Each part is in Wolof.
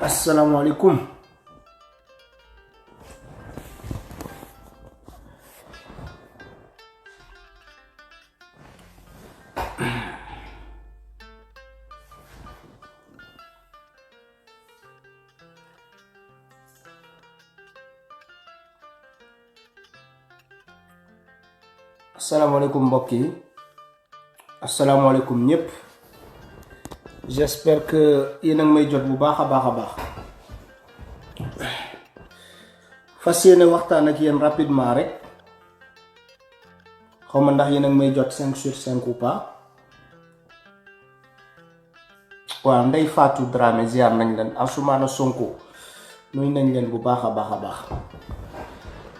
Assalamualaikum. Assalamualaikum mbokk yi. Assalamualaikum ñëpp. J'espère que yéen a ngi may jot bu baax a baax. Fas yéene waxtaan ak yéen rapidement rek. Xaw ma ndax yéen a ngi may jot 5 sur 5 ou pas. Waaw Ndeye Fatou Dramé ziar nañ leen. Assoumana Sonko nuyu nañ leen bu baax a baax.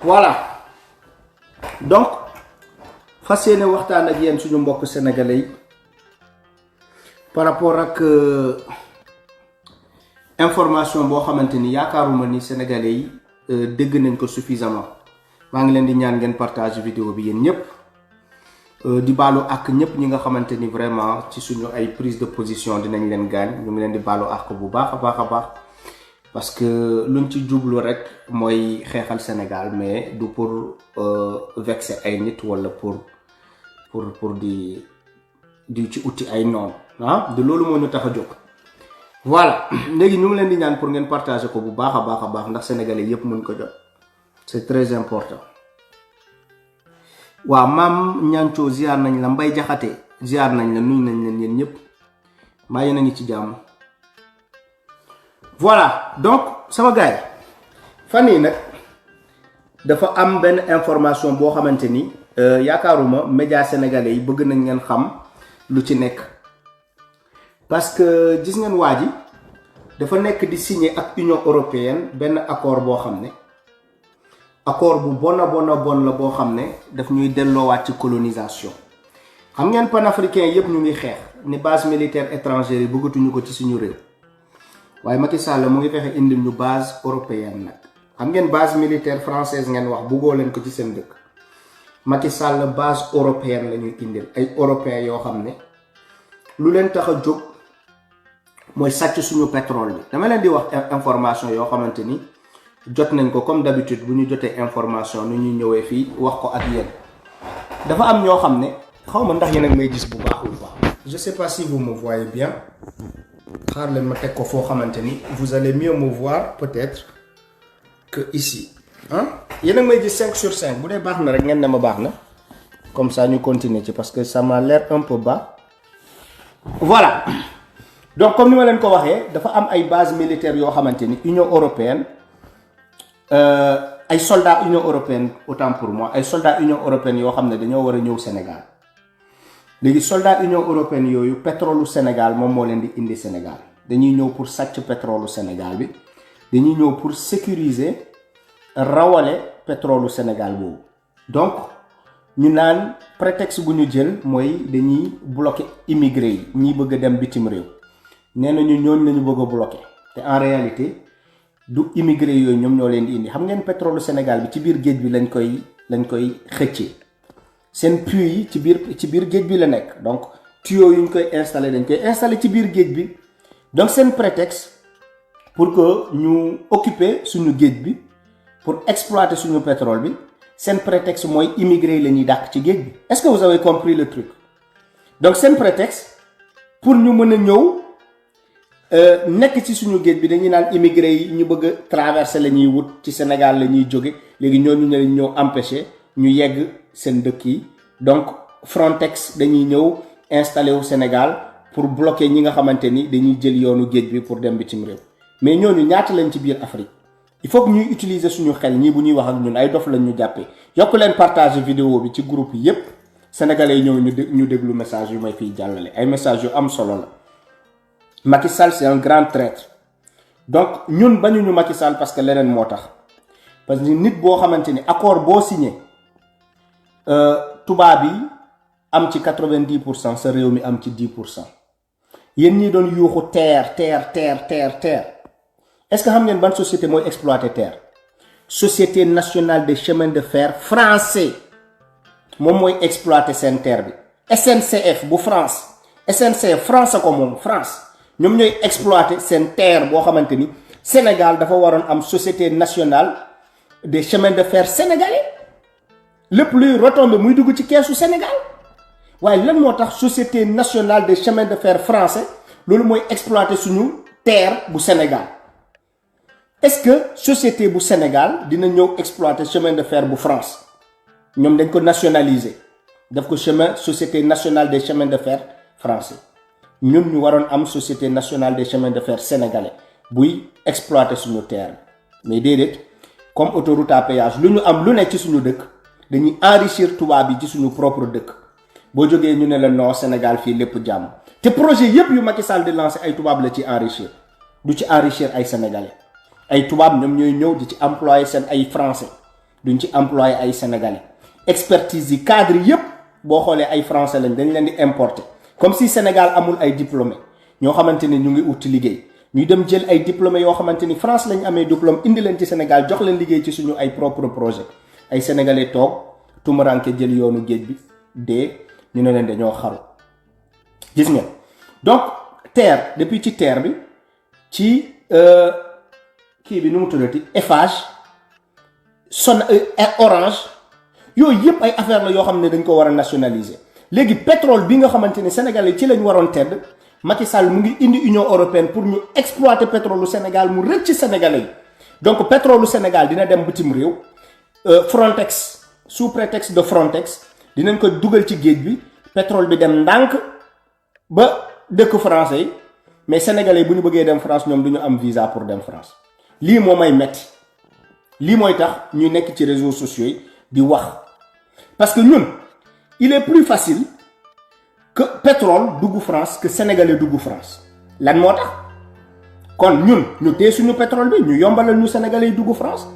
Voilà. Donc fas yéene waxtaan ak yéen suñu mbokk sénégalais yi par rapport ak information boo xamante ni yaakaaruma ni sénégalais yi dégg nañ ko suffisamment. maa ngi leen di ñaan ngeen partage vidéo bi yéen ñëpp di baalu ak ñëpp ñi nga xamante ni vraiment ci suñu ay prise de position dinañ leen gaañ ñu ngi leen di baalu ak bu baax a baax parce que luñ ci jublu rek mooy xeexal Sénégal mais du pour vexer ay nit wala pour di ci uti ay noon de loolu moo ñu tax a jóg. Voilà léegi ñu ngi leen di ñaan pour ngeen partager ko bu baax a baax ndax sénégalais yépp mën ko jot. C'est très important. waaw maam ñancoo ziar nañ la, Mbay Jaxate ziar nañ la, nuyu nañ leen yéen ñëpp maa yéen a ngi ci jàmm. Voilà donc sama gars yi fan yii nag dafa am benn information boo xamante ni yaakaaruma média sénégalais yi bëgg nañ ngeen xam lu ci nekk parce que gis ngeen waa ji dafa nekk di signer ak Union européenne benn accord boo xam ne accord bu bon la boo xam ne daf ñuy delloowaat ci colonisation. xam ngeen panafricain yépp ñu ngi xeex ni base militaire étrangère yi bëggatuñu ko ci suñu réew waaye Macky Sall mu ngi fexe indil ñu base européenne nag. xam ngeen base militaire française ngeen wax bëggoo leen ko ci seen dëkk. Macky Sall base européenne la ñuy indil ay européens yoo xam ne lu leen tax a jóg mooy sàcc suñu pétrole bi. dama leen di wax information yoo xamante ni jot nañ ko comme d'habitude bu ñu jotee information nu ñuy ñëwee fii wax ko ak yéen. dafa am ñoo xam ne xaw ma ndax yéen a ngi may gis bu baax ou pas. je sais pas si vous me voyez bien xaar leen ma teg ko foo xamante ni vous allez mieux me voir peut-être que ici yéen a ngi may gis 5 sur 5 bu dee baax na rek ngeen ne ma baax na comme ça ñu continuer ci parce que ça m'a l'air un peu bas. Voilà donc comme ni ma leen ko waxee dafa am ay base militaire yoo xamante ni Union européenne ay soldats Union européenne autant pour moi ay soldats Union européenne yoo xam ne dañoo war a ñëw Sénégal léegi soldats Union européenne yooyu pétrole Sénégal moom moo leen di indi Sénégal dañuy ñëw pour sàcc pétrole Sénégal bi dañuy ñëw pour sécuriser rawale pétrole Sénégal boobu. donc ñu naan prétexte bu ñu jël mooy dañuy bloquer immigré yi ñi bëgg a dem bitim réew nee nañu ñooñu lañu bëgg a bloquer te en réalité du immigré yooyu ñoom ñoo leen di indi. xam ngeen pétrole Sénégal bi ci biir géej bi lañ koy xëccee seen puits yi ci biir géej bi la nekk donc tuyaux yu ñu koy installer dañ koy installer ci biir géej bi donc seen prétexte pour que ñu occuper suñu géej bi pour exploiter suñu pétrole bi seen prétexte mooy immigré yi la ñuy dàq ci géej bi. est-ce que vous avez compris le truc? donc seen prétexte pour ñu mën a ñëw nekk ci suñu géej bi dañuy naan immigré yi ñu bëgg a traverser la ñuy wut ci Sénégal la ñuy jóge léegi ñooñu ñëw empêcher ñu yegg seen dëkk yi donc Frontex dañuy ñëw installé wu Sénégal pour bloquer ñi nga xamante ni dañuy jël yoonu géej bi pour dem bitim réew. mais ñooñu ñaata lañ ci biir Afrique il faut que ñuy utiliser suñu xel ñii bu ñuy wax ak ñun ay dof lañ ñu jàppee. yokk leen partager vidéo bi ci groupe yi yépp sénégalais yi ñëw ñu déglu message yu may fiy jàllale ay message yu am solo la. Macky Sall c'est un grand traître donc ñun bañuñu Macky Sall parce que leneen moo tax parce que nit boo xamante ni accord boo signé tubaab yi am ci 90% sa réew mi am ci 10%. yéen ñi doon yuuxu terre est-ce que xam ngeen ban société mooy exploiter terre? Société nationale des chemins de fer français moom mooy exploiter seen terre bi. SNCF bu France SNCF France ko moom France ñoom ñooy exploiter seen terre boo xamante ni Sénégal dafa waroon am société nationale des chemins de fer sénégalais lépp luy retombé muy dugg ci keesu Sénégal waaye lan moo tax société nationale des chemins de fer français loolu mooy exploiter suñu terre bu Sénégal est-ce que société bu Sénégal dina ñëw exploiter chemin de fer bu France ñoom dañ ko nationaliser daf ko société nationale des chemins de fer français ñun ñu waroon am société nationale des chemins de fer sénégalais buy exploiter suñu terre mais déedéet comme autoroute à péage lu ñu am lu ne ci suñu dëkk dañuy enrichir tubaab yi ci suñu propre dëkk boo jógee ñu ne la non Sénégal fii lépp jàmm te projet yépp yu Macky Sall di lancer ay tubaab la ci enrichir du ci enrichir ay sénégalais ay tubaab ñoom ñooy ñëw di ci employer seen ay français duñ ci employer ay sénégalais expertise yi cadre yépp boo xoolee ay français lañ dañ leen di importer comme si Sénégal amul ay diplômé ñoo xamante ni ñu ngi uti liggéey ñuy dem jël ay diplômé yoo xamante ni France lañ amee diplôme indi leen ci Sénégal jox leen liggéey ci suñu ay propre projet ay sénégalais toog tumuranke jël yoonu géej bi dee ñu ne leen dañoo xaru gis ngeen donc terre depuis ci terre bi ci kii bi nu mu tuddati Eiffage Orange yooyu yëpp ay affaire la yoo xam ne dañ ko war a nationaliser léegi pétrole bi nga xamante ni Sénégalais ci lañ waroon tedd Macky Sall mu ngi indi Union européenne pour ñu exploiter pétrole lu Sénégal mu rëcc Sénégalais yi donc pétrole lu Sénégal dina dem bitim réew Frontex sous prétexte de Frontex dinañ ko dugal ci géej bi pétrole bi dem ndànk ba dëkk français yi mais Sénégalais bu ñu bëggee dem France ñoom du ñu am visa pour dem France lii moo may metti lii mooy tax ñu nekk ci réseaux sociaux yi di wax parce que ñun il est plus facile que pétrole dugg France que sénégalais dugg France lan moo tax kon ñun ñu tee suñu pétrole bi ñu yombalal ñu sénégalais yi dugg France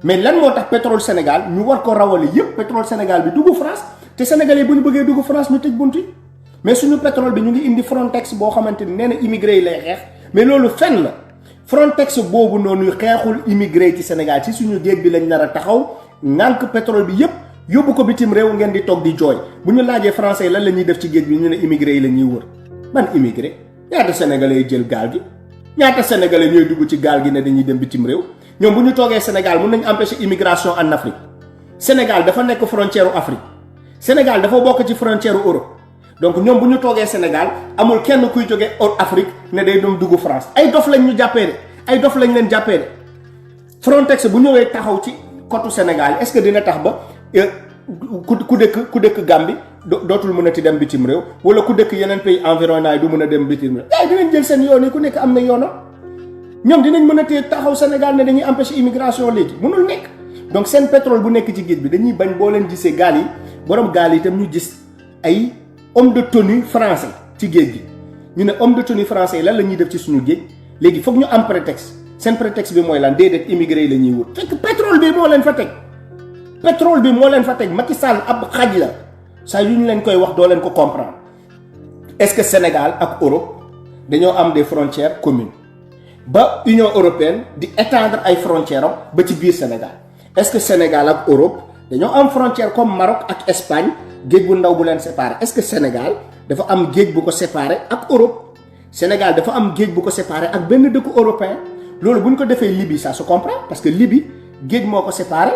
mais lan moo tax pétrole Sénégal ñu war ko rawale yépp pétrole Sénégal bi dugg France te sénégalais bu ñu bëggee dugg France ñu tëj bunti mais suñu pétrole bi ñu ngi indi Frontex boo xamante ni nee na immigré yi lay xeex mais loolu fenn la Frontex boobu noonu xeexul immigré ci Sénégal ci suñu géej bi lañ nar a taxaw ngànk pétrole bi yépp yóbbu ko bitim réew ngeen di toog di jooy bu ñu laajee français yi lan la ñuy def ci géej bi ñu ne immigré yi la ñuy wër ban immigré ñaata sénégalais yi jël gaal gi ñaata sénégalais ñooy dugg ci gaal gi ne dañuy dem bitim réew ñoom bu ñu toogee Sénégal mën nañu empêcher immigration en Afrique Sénégal dafa nekk frontière u Afrique Sénégal dafa bokk ci frontière u Europe donc ñoom bu ñu toogee Sénégal amul kenn kuy jógee Afrique ne day doon dugg France ay dof lañ ñu jàppee de ay dof lañ leen jàppee de Frontex bu ñëwee taxaw ci côté Sénégal est-ce que dina tax ba ku dëkk Gambie dootul mën a ti dem bitim réew wala ku dëkk yeneen pays environnants yi du mën a dem bitim réew ay dinañ jël seen yoon yi ku nekk am na yoonam ñoom dinañ mën a tee taxaw Sénégal ne dañuy empêcher immigration léegi mënul nekk donc seen pétrole bu nekk ci géej bi dañuy bañ boo leen gisee gaal yi borom gaal yi itam ñu gis ay homme de tenue français ci géej gi ñu ne homme de tenue français yi lan la ñuy def ci suñu géej léegi foog ñu am prétexte seen prétexte bi mooy lan déedéet immigré yi la ñuy wut fekk pétrole bi moo leen fa teg pétrole bi moo leen fa teg Macky Sall ab xaj la saa yu ñu leen koy wax doo leen ko comprendre est-ce que Sénégal ak Europe dañoo am des frontières communes ba Union européenne di étendre ay frontières am ba ci biir Sénégal est-ce que Sénégal ak Europe dañoo am frontière comme Maroc ak Espagne géej bu ndaw bu leen séparé est-ce que Sénégal dafa am géej bu ko séparé ak Europe Sénégal dafa am géej bu ko séparé ak benn dëkku européen loolu bu ñu ko defee Libye ça se comprend parce que Libye géej moo ko séparé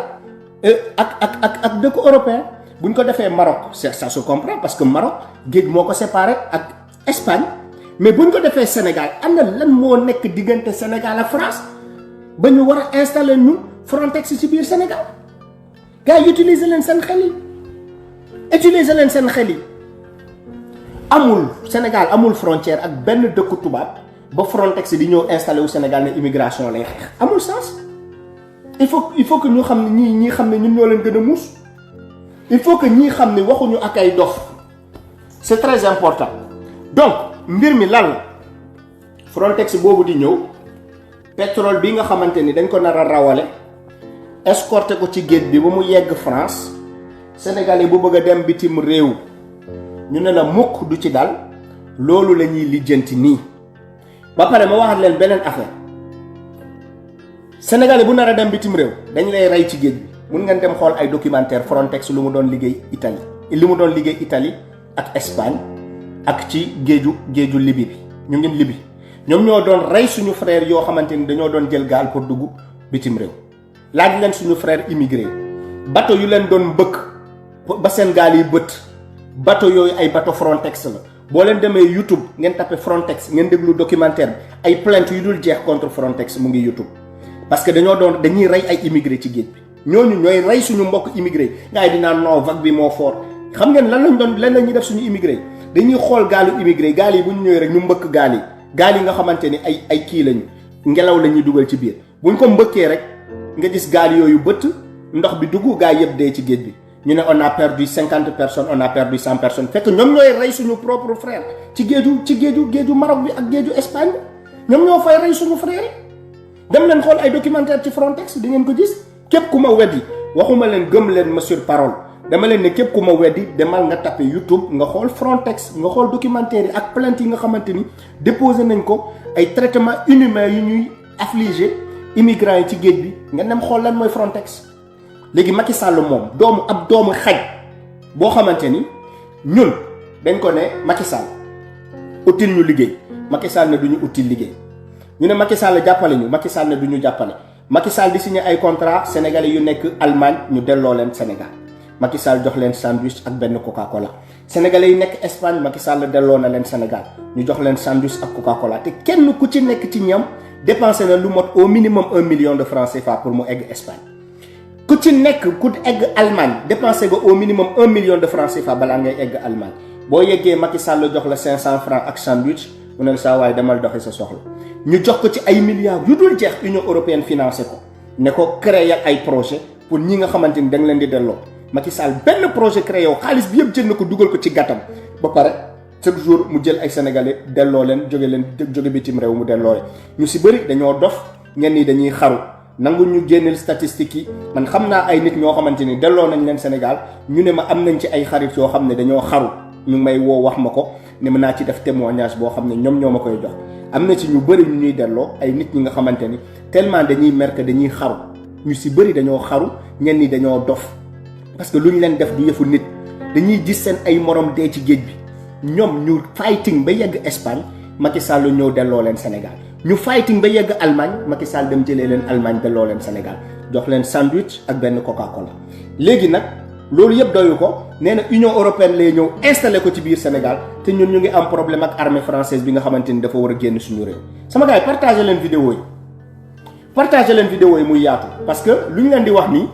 ak dëkku européen bu ñu ko defee Maroc ça se comprend parce que Maroc géej moo ko séparé ak Espagne mais bu ñu ko defee Sénégal ana lan moo nekk diggante Sénégal ak France ba ñu war a installer ñu Frontex ci biir Sénégal gars yi utiliser leen seen xel yi utiliser leen seen xel yi amul Sénégal amul frontière ak benn dëkku tubaab ba Frontex di ñëw installé wu Sénégal ne immigration lay xeex amul sens il faut que ñu xam ne ñii xam ne ñun ñoo leen gën a muus il faut que ñii xam ne waxuñu ak ay dof c'est très important donc mbir mi lan la Frontex boobu di ñëw pétrole bi nga xamante ni dañ ko nar a rawale escorté ko ci géej bi ba mu yegg France Sénégalais bu bëgg a dem bitim réew ñu ne la mukk du ci dal loolu la ñuy lijjanti nii ba pare ma waxat leen beneen affaire Sénégalais bu nar a dem bitim réew dañ lay rey ci géej bi mun ngeen dem xool ay documentaire Frontex lu mu doon liggéey Italie ak Espagne ak ci géeju Libye bi ñu ngi Libye ñoom ñoo doon rey suñu frère yoo xamante ni dañoo doon jël gaal pour dugg bitim réew laaj leen suñu frère immigré bateau yu leen doon mbëkk ba seen gaal yi bët bateau yooyu ay bateau Frontex la boo leen demee YouTube ngeen tapé Frontex ngeen déglu documentaire bi ay plainte yu dul jeex contre Frontex mu ngi YouTube parce que dañuy rey ay immigré ci géej bi ñooñu ñooy rey suñu mbokk immigré gars yi dinaan non vague bi moo fort xam ngeen lan la ñuy def suñu immigré dañuy xool gaalu immigré gaal yi bu ñu ñëwee rek ñu mbëkk gaal yi nga xamante ni ay kii lañu ngelaw la ñuy dugal ci biir buñ ko mbëkkee rek nga gis gaal yooyu bëtt ndox bi dugg gaa yëpp dee ci géej bi ñu ne on a perdu 50 personnes on a perdu 100 personnes fekk ñoom ñooy rey suñu propre frère ci géeju Maroc bi ak géeju Espagne ñoom ñoo fay rey suñu frère yi dem leen xool ay documentaire ci Frontex di ngeen ko gis képp ku ma weddi waxuma leen gëm leen ma sur parole dama leen ne képp ku ma weddi demal nga tapé YouTube nga xool Frontex nga xool documentaire yi ak plainte yi nga xamante ni déposé nañ ko ay traitement inhumain yu ñuy affligé immigrants yi ci géej bi nga dem xool lan mooy Frontex. léegi Macky Sall moom doomu xaj boo xamante ni ñun dañ ko ne Macky Sall util ñu liggéey Macky Sall ne du ñu util liggéey ñu ne Macky Sall jàppale ñu Macky Sall ne du ñu jàppale Macky Sall di signé ay contrat sénégalais yu nekk Allemagne ñu delloo leen Sénégal Macky Sall jox leen sandwich ak benn Coca-Cola sénégalais yi nekk Espagne Macky Sall delloo na leen Sénégal ñu jox leen sandwich ak Coca-Cola te kenn ku ci nekk ci ñam dépensé na lu mot au minimum 1 million de francs CFA pour mu egg Espagne ku ci nekk ku egg Allemagne dépensé nga au minimum 1 million de francs CFA balaa ngay egg Allemagne boo yeggee Macky Sall jox la 500 francs ak sandwich mu ne saa waaye demal doxi sa soxla ñu jox ko ci ay milliards yu dul jeex Union européenne financé ko ne ko créer ay projet pour ñi nga xamante ni da nga leen di delloo Macky Sall benn projet créé yow xaalis bi yëpp jël na ko dugal ko ci gàttam ba pare chaque jour mu jël ay sénégalais delloo leen jóge bitim réew mu delloo leen ñu si bëri dañoo dof ñenn ñi dañuy xaru nangu ñu génneel statistiques yi man xam naa ay nit ñoo xamante ni delloo nañ leen Sénégal ñu ne ma am nañ ci ay xarit yoo xam ne dañoo xaru ñu may woo wax ma ko ne ma naa ci def témoignage boo xam ne ñoom ñoo ma koy jox am na ci ñu bëri ñu ñuy delloo ay nit ñi nga xamante ni tellement dañuy mer que dañuy xaru ñu si bëri dañoo xaru ñenn ñi dañoo dof parce que lu ñu leen def du yëfu nit dañuy gis seen ay morom dee ci géej bi ñoom ñu fighting ba yegg Espagne Macky Sall ñëw delloo leen Sénégal ñu fighting ba yegg Allemagne Macky Sall dem jëlee leen Allemagne delloo leen Sénégal jox leen sandwich ak benn Coca-Cola léegi nag loolu yëpp doyu ko nee na Union européenne lay ñëw installé ko ci biir Sénégal te ñun ñu ngi am problème ak armée française bi nga xamante ni dafa war a génn suñu réew sama gars yi partagé leen vidéo yi muy yaatu parce que lu ñu leen di wax nii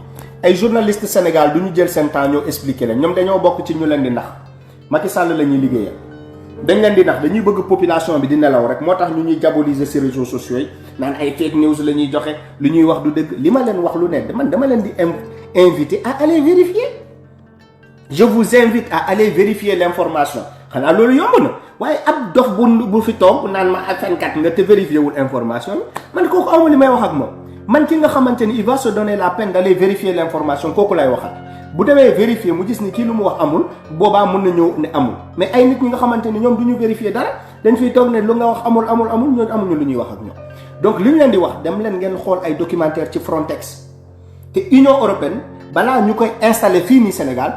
ay journalistes Sénégal du ñu jël seen temps ñoo expliqué leen ñoom dañoo bokk ci ñu leen di nax Macky Sall la ñuy liggéeyal dañ leen di nax dañuy bëgg population bi di nelaw rek moo tax ñu ñuy diaboliser ci réseaux sociaux yi naan ay fake news la ñuy joxe lu ñuy wax du dëgg li ma leen wax lu ne man dama leen di inviter à aller vérifier je vous invite à aller vérifier l'information xanaa loolu yomb na waaye ab dof bu fi toog naan ma ak fenkat nga te vérifier wul information man kooku awma li may wax ak moom man ki nga xamante ni il va se donner la peine d'aller vérifier l'information kooku lay waxal bu demee vérifier mu gis ni kii lu mu wax amul boobaa mën na ñëw ne amul mais ay nit ñi nga xamante ni ñoom du ñu vérifier dara dañ fiy toog ne lu nga wax amul ñooñu amuñu lu ñuy wax ak ñoom donc li ñu leen di wax dem leen ngeen xool ay documentaire ci Frontex te Union européenne balaa ñu koy installer fii nii Sénégal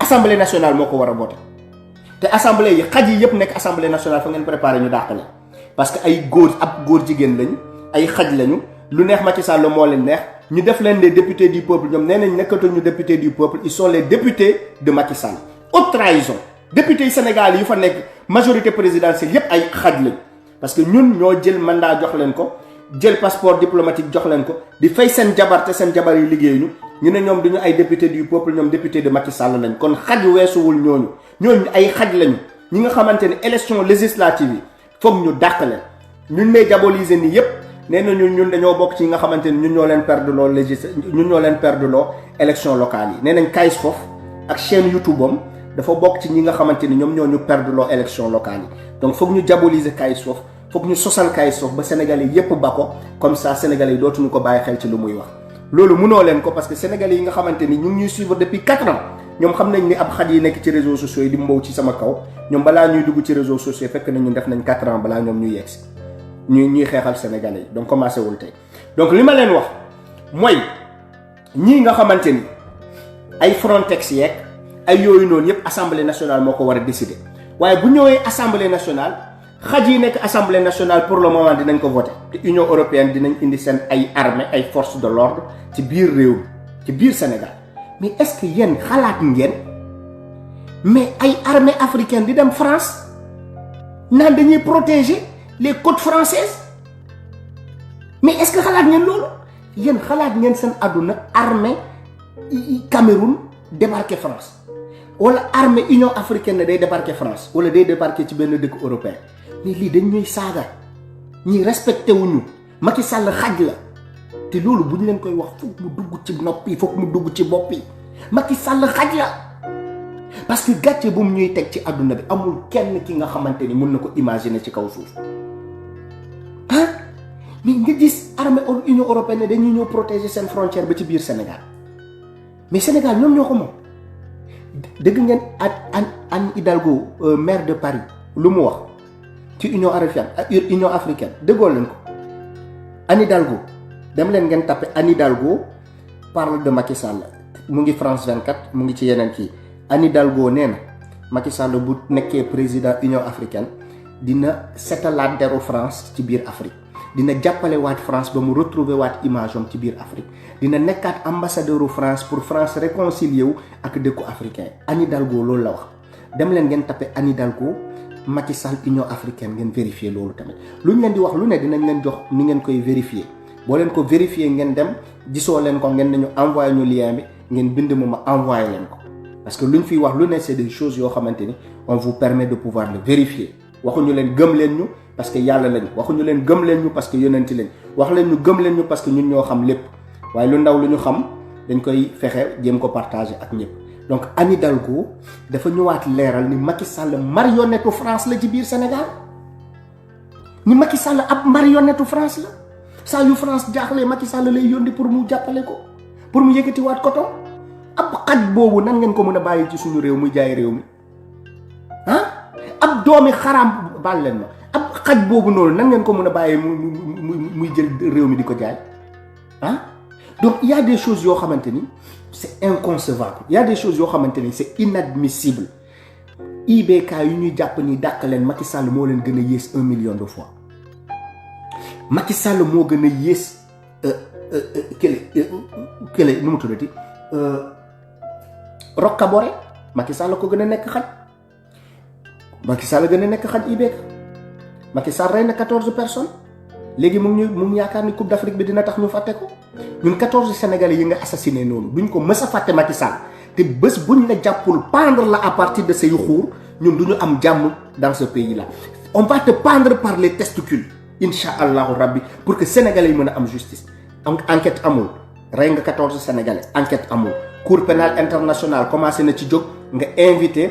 assemblée nationale moo ko war a voter te assemblée yi xaj yi yëpp nekk assemblée nationale fa ngeen préparer ñu dàq leen parce que ay góor jigéen lañu ay xaj lañu lu neex Macky Sall moo leen neex ñu def leen les députés du peuple ñoom nee nañ nekkatuñu députés du peuple ils sont les députés de Macky Sall haute trahison députés yi Sénégal yu fa nekk majorité présidentielle yépp ay xaj lañ parce que ñun ñoo jël mandat jox leen ko jël passeport diplomatique jox leen ko di fay seen jabar te seen jabar yi liggéeyuñu ñu ne ñoom duñu ay députés du peuple ñoom député de Macky Sall lañ kon xaj weesuwul ñooñu ay xaj lañu ñi nga xamante ne élection législative yi foog ñu dàq leen ñun lay diaboliser nii yépp nee na ñun dañoo bokk ci nga xamante ni ñun ñoo leen perdre loo élection locale yi nee nañ Kayz Fof ak chaîne YouTube am dafa bokk ci ñi nga xamante ni ñoom ñoo ñu perdre loo élection locale yi donc foog ñu diaboliser Kayz Fof foog ñu sosal Kayz Fof ba Sénégalais yépp ba ko comme ça Sénégalais yi dootuñu ko bàyyi xel ci lu muy wax loolu mënoo leen ko parce que Sénégalais yi nga xamante ni ñu ngi ñuy suivre depuis 4 ans ñoom xam nañ ni ab xaj yi nekk ci réseaux sociaux yi di mbow ci sama kaw ñoom balaa ñuy dugg ci réseaux sociaux fekk na ñun def nañ 4 ans balaa ñoom ñuy yegsi ñuy xeexal Sénégalais yi donc commencé wul tey donc li ma leen wax mooy ñii nga xamante ni ay Frontex yeeg ay yooyu noonu yëpp assemblée nationale moo ko war a décider waaye bu ñëwee assemblée nationale xaj yi nekk assemblée nationale pour le moment dinañ ko voter te union européenne dinañ indi seen ay armée ay forces de l'ordre ci biir réew ci biir Sénégal mais est-ce que yéen xalaat ngeen mais ay armée africaine di dem France naan dañuy protéger les côtes françaises mais est-ce que xalaat ngeen loolu yéen xalaat ngeen seen àdduna armée Cameroun débarquer France wala armée Union africaine ne day débarquer France wala day débarquer ci benn dëkk européen mais lii dañ ñuy saaga ñi respecté wuñu Macky Sall xaj la te loolu bu ñu leen koy wax foog mu dugg ci nopp yi foog mu dugg ci bopp yi Macky Sall xaj la parce que gàcce bu mu ñuy teg ci àdduna bi amul kenn ki nga xamante ni mën na ko imaginer ci kaw suuf ah mais nga gis armée Union européenne ne dañuy ñëw protéger seen frontière ba ci biir Sénégal mais Sénégal ñoom ñoo ko moom dégg ngeen Anne Hidalgo maire de Paris lu mu wax ci Union africaine déggoo leen ko Anne Hidalgo dem leen ngeen tapé Anne Hidalgo parle de Macky Sall mu ngi France 24 mu ngi ci yeneen kii Anne Hidalgo nee na Macky Sall bu nekkee président Union africaine dina setalaat deru France ci biir Afrique dina jàppale waat France ba mu retrouver waat image am ci biir Afrique dina nekkaat ambassadeuru France pour France réconcilier wu ak dëkku africain Anne Hidalgo loolu la wax dem leen ngeen tapé Anne Hidalgo Macky Sall Union africaine ngeen vérifier loolu tamit lu ñu leen di wax lu ne dinañ leen jox ni ngeen koy vérifier boo leen ko vérifier ngeen dem gisoo leen ko ngeen nañu envoyé ñu lien bi ngeen bind mu ma envoyé leen ko parce que lu ñu fiy wax lu ne c'est des choses yoo xamante ni on vous permet de pouvoir le vérifier waxuñu leen gëm leen ñu parce que yàlla lañu waxuñu leen gëm leen ñu parce que yonenti lañ wax leen ñu gëm leen ñu parce que ñun ñoo xam lépp waaye lu ndaw lu ñu xam dañ koy fexe jéem ko partager ak ñëpp donc Anne Hidalgo dafa ñëwaat leeral ni Macky Sall marionnette France la ci biir Sénégal ni Macky Sall ab marionnette France la saa yu France jaaxlee Macky Sall lay yónni pour mu jàppale ko pour mu yëkkatiwaat ko toog ab xaj boobu nan ngeen ko mën a bàyyi ci suñu réew muy jaay réew mi ah ab doomi xaraam baal leen ma ab xaj boobu noonu nan ngeen ko mën a bàyyi muy jël réew mi di ko jaay ah donc il y a des choses yoo xamante ni c'est inconcevable il y a des choses yoo xamante ni c'est inadmissible IBK yu ñuy jàpp ni dàq leen Macky Sall moo leen gën a yées 1 million de fois Macky Sall moo gën a yées kële nu mu tuddati Rocka Boré Macky Sall ko gën a nekk xaj Macky Sall gën a nekk xaj IBK Macky Sall rey na 14 personnes léegi mu ngi yaakaar ni Coupe d'Afrique bi dina tax ñu fàtte ko ñun 14 Sénégalais yi nga assassiné noonu duñ ko mës a fàtte Macky Sall te bés buñ la jàppul pendre la à partir de say xuur ñun duñu am jàmm dans ce pays là on va te pendre par les testicules incha allahu rabbi pour que Sénégalais yi mën a am justice donc enquête amul rey nga 14 Sénégalais enquête amul Cour pénale internationale commencé na ci jóg nga invité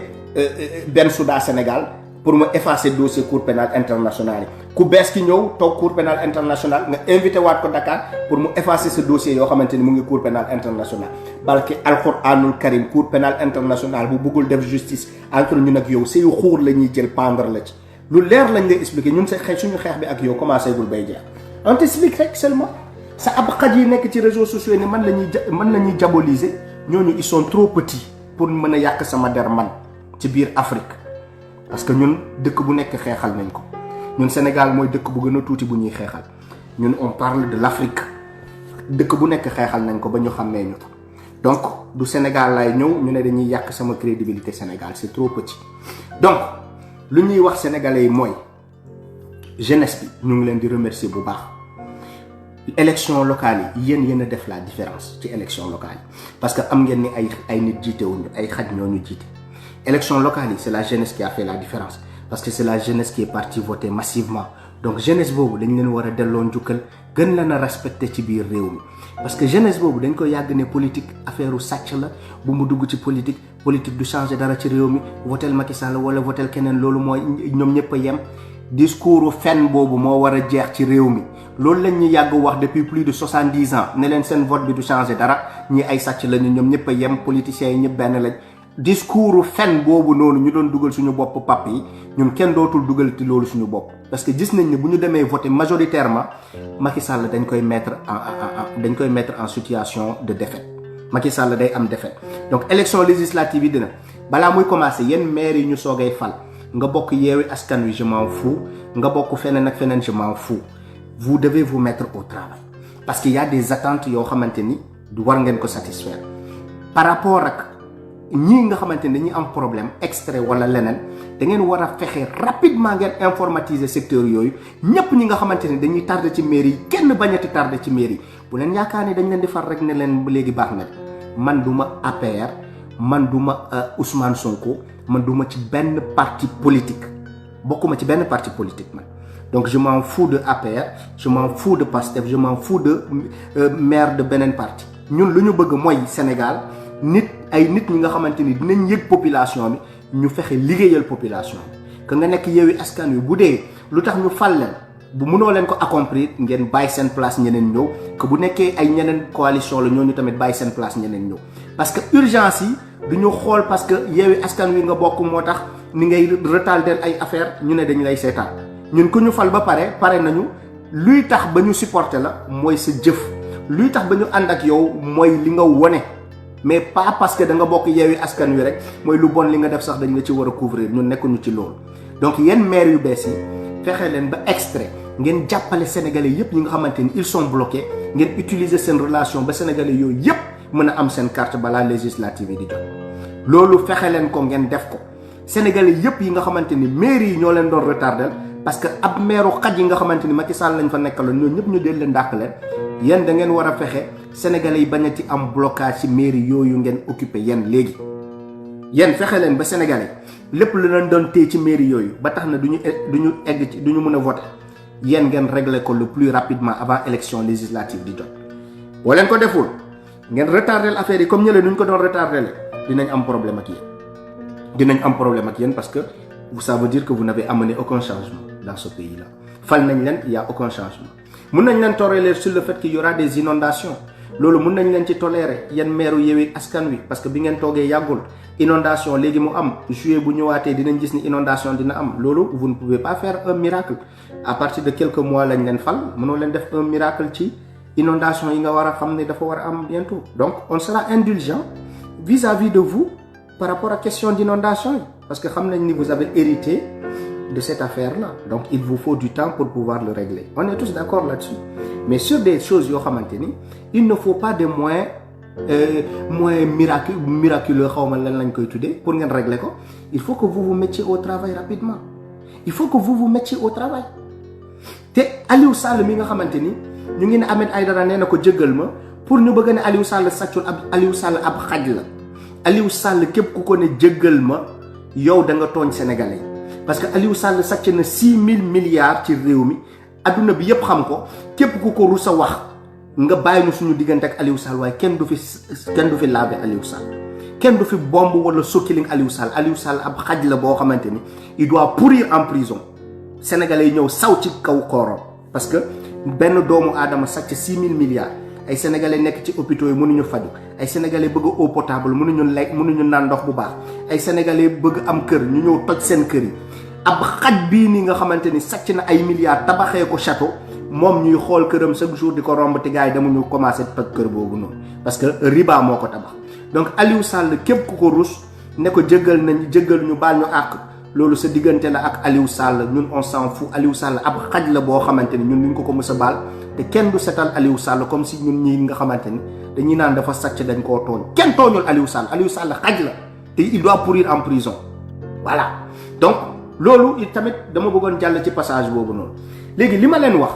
Bensouda Sénégal pour mu effacer dossier Cour pénale internationale yi ku bees ki ñëw toog Cour pénale internationale nga invité waat ko Dakar pour mu effacer ce dossier yoo xamante ni mu ngi Cour pénale internationale balki alxuraanul karim Cour pénale internationale bu bëggul def justice entre ñun ak yow say xuur la ñuy jël pendre la ci lu leer lañ lay expliquer ñun sa suñu xeex bi ak yow commencé gul bay jeex on t'explique rek seulement sa ab xaj yi nekk ci réseaux sociaux yi ni man la ñuy diaboliser ñooñu ils sont trop petits pour mën a yàq sama der man ci biir Afrique parce que ñun dëkk bu nekk xeexal nañ ko ñun Sénégal mooy dëkk bu gën a tuuti bu ñuy xeexal ñun on parle de l'Afrique dëkk bu nekk xeexal nañ ko ba ñu xàmmee ñu ko donc du Sénégal laay ñëw ñu ne dañuy yàq sama crédibilité Sénégal c'est trop petit donc lu ñuy wax sénégalais yi mooy jeunesse bi ñu ngi leen di remercier bu baax élection locale yi yéen a def la différence ci élection locale yi parce que am ngeen ni ay nit jiitewuñu ay xaj ñoo ñu jiite élection locale yi c'est la jeunesse qui a fait la différence parce que c'est la jeunesse qui est partie voter massivement donc jeunesse boobu dañ leen war a delloo njukkal gën leen a respecter ci biir réew mi parce que jeunesse boobu dañ ko yàgg ne politique affaire u sàcc la bu mu dugg ci politique du changer dara ci réew mi votel Macky Sall wala votel keneen loolu mooy ñoom ñëpp a yem discours fen boobu moo war a jeex ci réew mi loolu lañ ñu yàgg wax depuis plus de 70 ans ne leen seen vote bi du changer dara ñi ay sàcc lañu ñoom ñëpp a yem politiciens yi ñëpp benn lañ discours fen boobu noonu ñu doon dugal suñu bopp pap yi ñun kenn dootul dugal ci loolu suñu bopp parce que gis nañ ne bu ñu demee voter majoritairement Macky Sall dañ koy mettre en situation de défaite Macky Sall day am défaite donc élection législative yi dina balaa muy commencer yenn maire yi ñu soogay fal nga bokk Yewwi Askan Wi je m'en fous nga bokk feneen ak feneen je m'en fous vous devez vous mettre au travail parce qu'il y a des attentes yoo xamante ni du war ngeen ko satisfaire par rapport ak ñii nga xamante ni dañuy am problème extrait wala leneen da ngeen war a fexe rapidement ngeen informatiser secteur yooyu ñëpp ñi nga xamante ni dañuy tardé ci mairie yi kenn bañati tardé ci mairie bu leen yaakaar ni dañ leen di far rek ne leen léegi baax na man du ma APR man du ma Ousmane Sonko man du ma ci benn parti politique bokkuma ci benn parti politique man donc je m'en fous de APR je m'en fous de PASTEF je m'en fous de maire de beneen parti ñun lu ñu bëgg mooy Sénégal nit ay nit ñi nga xamante ni dinañ yëg population bi ñu fexe liggéeyal population bi que nga nekk Yewwi Askan Wi bu dee lu tax ñu fal leen bu mënoo leen ko accomplir ngeen bàyyi seen place ñeneen ñëw que bu nekkee ay ñeneen coalition la ñooñu tamit bàyyi seen place ñeneen ñëw parce que urgence yi du ñu xool parce que Yewwi Askan Wi nga bokk moo tax ni ngay retardel ay affaire ñu ne dañu lay seetaan ñun ku ñu fal ba pare nañu luy tax ba ñu supporter la mooy sa jëf luy tax ba ñu ànd ak yow mooy li nga wone mais pas parce que da nga bokk Yewwi Askan Wi rek mooy lu bon li nga def sax dañ la ci war a couvrir ñun nekkuñu ci loolu donc yéen maire yu bees yi fexe leen ba extrait ngeen jàppale sénégalais yëpp ñi nga xamante ni ils sont bloqués ngeen utiliser seen relation ba sénégalais yooyu yëpp mën a am seen carte balaa législative yi di jot loolu fexe leen ko ngeen def ko sénégalais yëpp yi nga xamante ni mairie yi ñoo leen doon retardel parce que ab maire xaj yi nga xamante ni Macky Sall lañ fa nekkaloon ñoo ñëpp ñu del leen dàq leen yéen da ngeen war a fexe sénégalais yi bañ a ci am blocage ci mairie yooyu ngeen occupé yéen léegi yéen fexe leen ba sénégalais lépp lu leen doon téye ci mairie yooyu ba tax na duñu egg ci duñu mën a voter yéen ngeen régler ko le plus rapidement avant élection législative di jot boo leen ko deful ngeen retardel affaire yi comme ñële nuñ ko doon retardel dinañ am problème ak yéen parce que ça veut dire que vous n'avez amené aucun changement dans ce pays là fal nañ leen il y a aucun changement mun nañ leen tolérer sur le fait qu'il y aura des inondations loolu mun nañ leen ci tolérer yéen maire Yewwi Askan Wi parce que bi ngeen toogee yàggul inondation léegi mu am juillet bu ñëwaatee dinañ gis ni inondation dina am loolu vous ne pouvez pas faire un miracle à partir de quelques mois lañ leen fal mënoo leen def un miracle ci inondation yi nga war a xam ne dafa war a am bientôt donc on sera indulgent vis-à-vis de vous par rapport à question d'inondation yi parce que xam nañ ni vous avez hérité de cette affaire-là donc il vous faut du temps pour pouvoir le régler on est tous d'accord là-dessus mais sur des choses yoo xamante ni il ne faut pas de moyens miraculeux xawma lan lañ koy tuddee pour ngeen régler ko il faut que vous vous mettiez au travail rapidement il faut que vous vous mettiez au travail te Aliou Sall mi nga xamante ni ñu ngi ne Ahmed Aïdara nee na ko jéggal ma pour ñu bëgg ne Aliou Sall sàccul Aliou Sall ab xaj la Aliou Sall képp ku ko ne jéggal ma yow da nga tooñ sénégalais parce que Aliou Sall sàcc na 6000 milliards ci réew mi adduna bi yépp xam ko képp ku ko rus a wax nga bàyyi ñu suñu diggante ak Aliou Sall waaye kenn du fi laver Aliou Sall kenn du fi bombe wala sokkiling Aliou Sall ab xaj la boo xamante ni il doit pourrir en prison sénégalais yi ñëw saw ci kaw koorom parce que benn doomu aadama sàcc 6000 milliards ay sénégalais nekk ci hôpitaux yi mënuñu faju ay sénégalais bëgg eau potable mënuñu naan ndox bu baax ay sénégalais bëgg am kër ñu ñëw toj seen kër yi ab xaj bii nii nga xamante ni sàcc na ay milliards tabaxee ko château moom ñuy xool këram chaque jour di ko romb te gars yi dama ñu commencé toj kër boobu noonu parce que riba moo ko tabax donc Aliou Sall képp ku ko rus ne ko jéggal ñu baal ñu àq loolu sa diggante la ak Aliou Sall ñun on s'en fout Aliou Sall ab xaj la boo xamante ni ñun duñ ko mës a baal te kenn du setal Aliou Sall comme si ñun ñi nga xamante ni dañuy naan dafa sàcc dañ koo tooñ kenn tooñul Aliou Sall xaj la te il doit pourrir en prison voilà donc loolu it tamit dama bëggoon jàll ci passage boobu noonu léegi li ma leen wax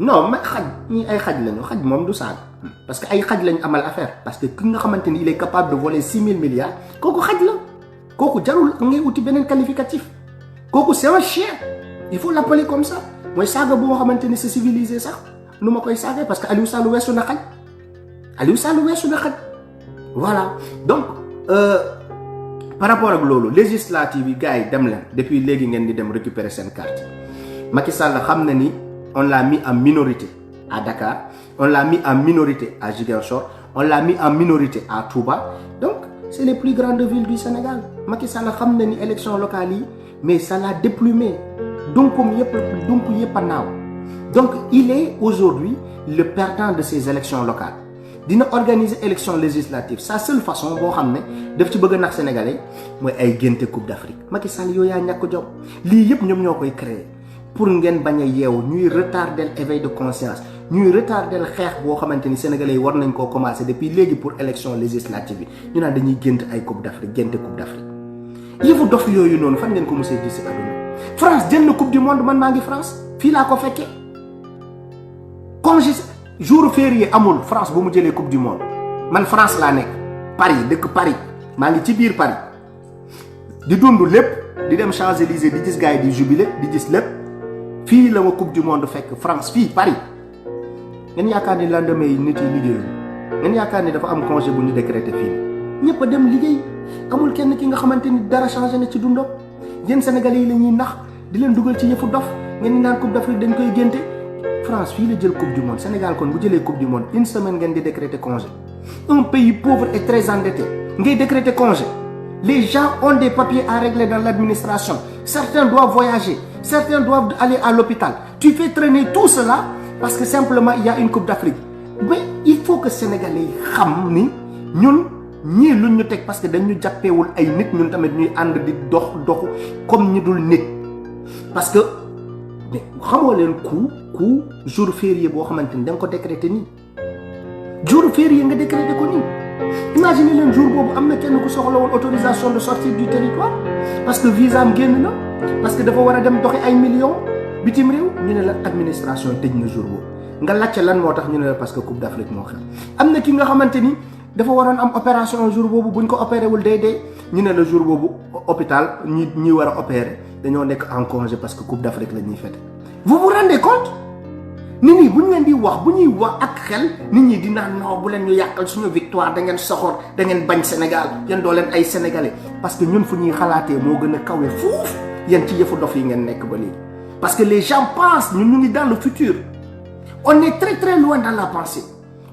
non mais xaj ñii ay xaj lañu xaj moom du saaga parce que ay xaj lañu amal affaire parce que ki nga xamante ni il est capable de voler 6000 milliards kooku xaj la kooku jarul ngay uti beneen qualificatif kooku c'est un chien il faut l'appeler comme ça mooy saaga boo xamante ni c'est civilisé sax nu ma koy saagee parce que Aliou Sall weesu na xaj voilà donc par rapport ak loolu législative yi gars yi dem leen depuis léegi ngeen di dem récupérer seen carte Macky Sall xam na ni on l'a mis en minorité à Dakar on l'a mis en minorité à Ziguinchor on l'a mis en minorité à Touba donc c'est les plus grandes villes du Sénégal Macky Sall xam na ni élection locale yi mais ça l'a déplumé donc yëpp a naaw donc il est aujourd'hui le perdant de ces élections locales dina organiser élection législative sa seule façon boo xam ne daf ci bëgg a nax sénégalais mooy ay génte coupe d'Afrique Macky Sall yow yaa ñàkk jom lii yëpp ñoom ñoo koy créer pour ngeen bañ a yeewu ñuy retarder éveil de conscience ñuy retarder xeex boo xamante ni sénégalais yi war nañ koo commencer depuis léegi pour élection législative bi ñu naan dañuy gént ay coupe d'Afrique génte coupe d'Afrique yëfu dof yooyu noonu fan ngeen ko mosee gis ci àdduna France jël na coupe du monde man maa ngi France fii laa ko fekkee congé jour férié amul France bu mu jëlee coupe du monde man France laa nekk Paris dëkk Paris maa ngi ci biir Paris di dund lépp di dem Champs-Élysées di gis gars yi di jubilé di gis lépp fii la ma coupe du monde fekk France fii Paris ngeen yaakaar ni lendemain yi nit yi liggéeyul ngeen yaakaar ni dafa am congé bu ñu décrété fii ñëpp a dem liggéey amul kenn ki nga xamante ni dara changé na ci dundam yéen Sénégalais yi la ñuy nax di leen dugal ci yëfu dof ngeen di naan coupe d'Afrique dañ koy génte France fii la jël coupe du monde Sénégal kon bu jëlee coupe du monde une semaine ngeen di décréter congé un pays pauvre et très endetté ngay décréter congé les gens ont des papiers à régler dans l'administration certains doivent voyager certains doivent aller à l'hôpital tu fais traîner tout cela parce que simplement il y a une coupe d'Afrique mais il faut que Sénégalais yi xam ni ñun ñii luñ ñu teg parce que dañu jàppeewul ay nit ñun tamit ñuy ànd di doxu comme ñu dul nit parce que mais xamoo leen ku jour férié boo xamante ni da nga ko décréter nii jour férié nga décréter ko nii imaginez leen jour boobu am na kenn ku soxla woon autorisation de sortie du territoire parce que visa am génn na parce que dafa war a dem doxi ay millions bitim réew ñu ne la administration tëj na jour boobu nga laajte lan moo tax ñu ne la parce que coupe d'Afrique moo xam am na ki nga xamante ni dafa waroon am opération jour boobu buñ ko opéré wul day ñu ne la jour boobu hôpital ñi war a opérer dañoo nekk en congé parce que coupe d'Afrique la ñuy fête vous vous rendez compte nit ñi bu ñu leen di wax bu ñuy wax ak xel nit ñi di naan non bu leen ñu yàqal suñu victoire da ngeen soxor da ngeen bañ Sénégal yéen doo leen ay sénégalais parce que ñun fu ñuy xalaatee moo gën a kawe fuuf yéen ci yëfu dof yi ngeen nekk ba léegi parce que les gens pensent ñun ñu ngi dans le futur on est très très loin dans la pensée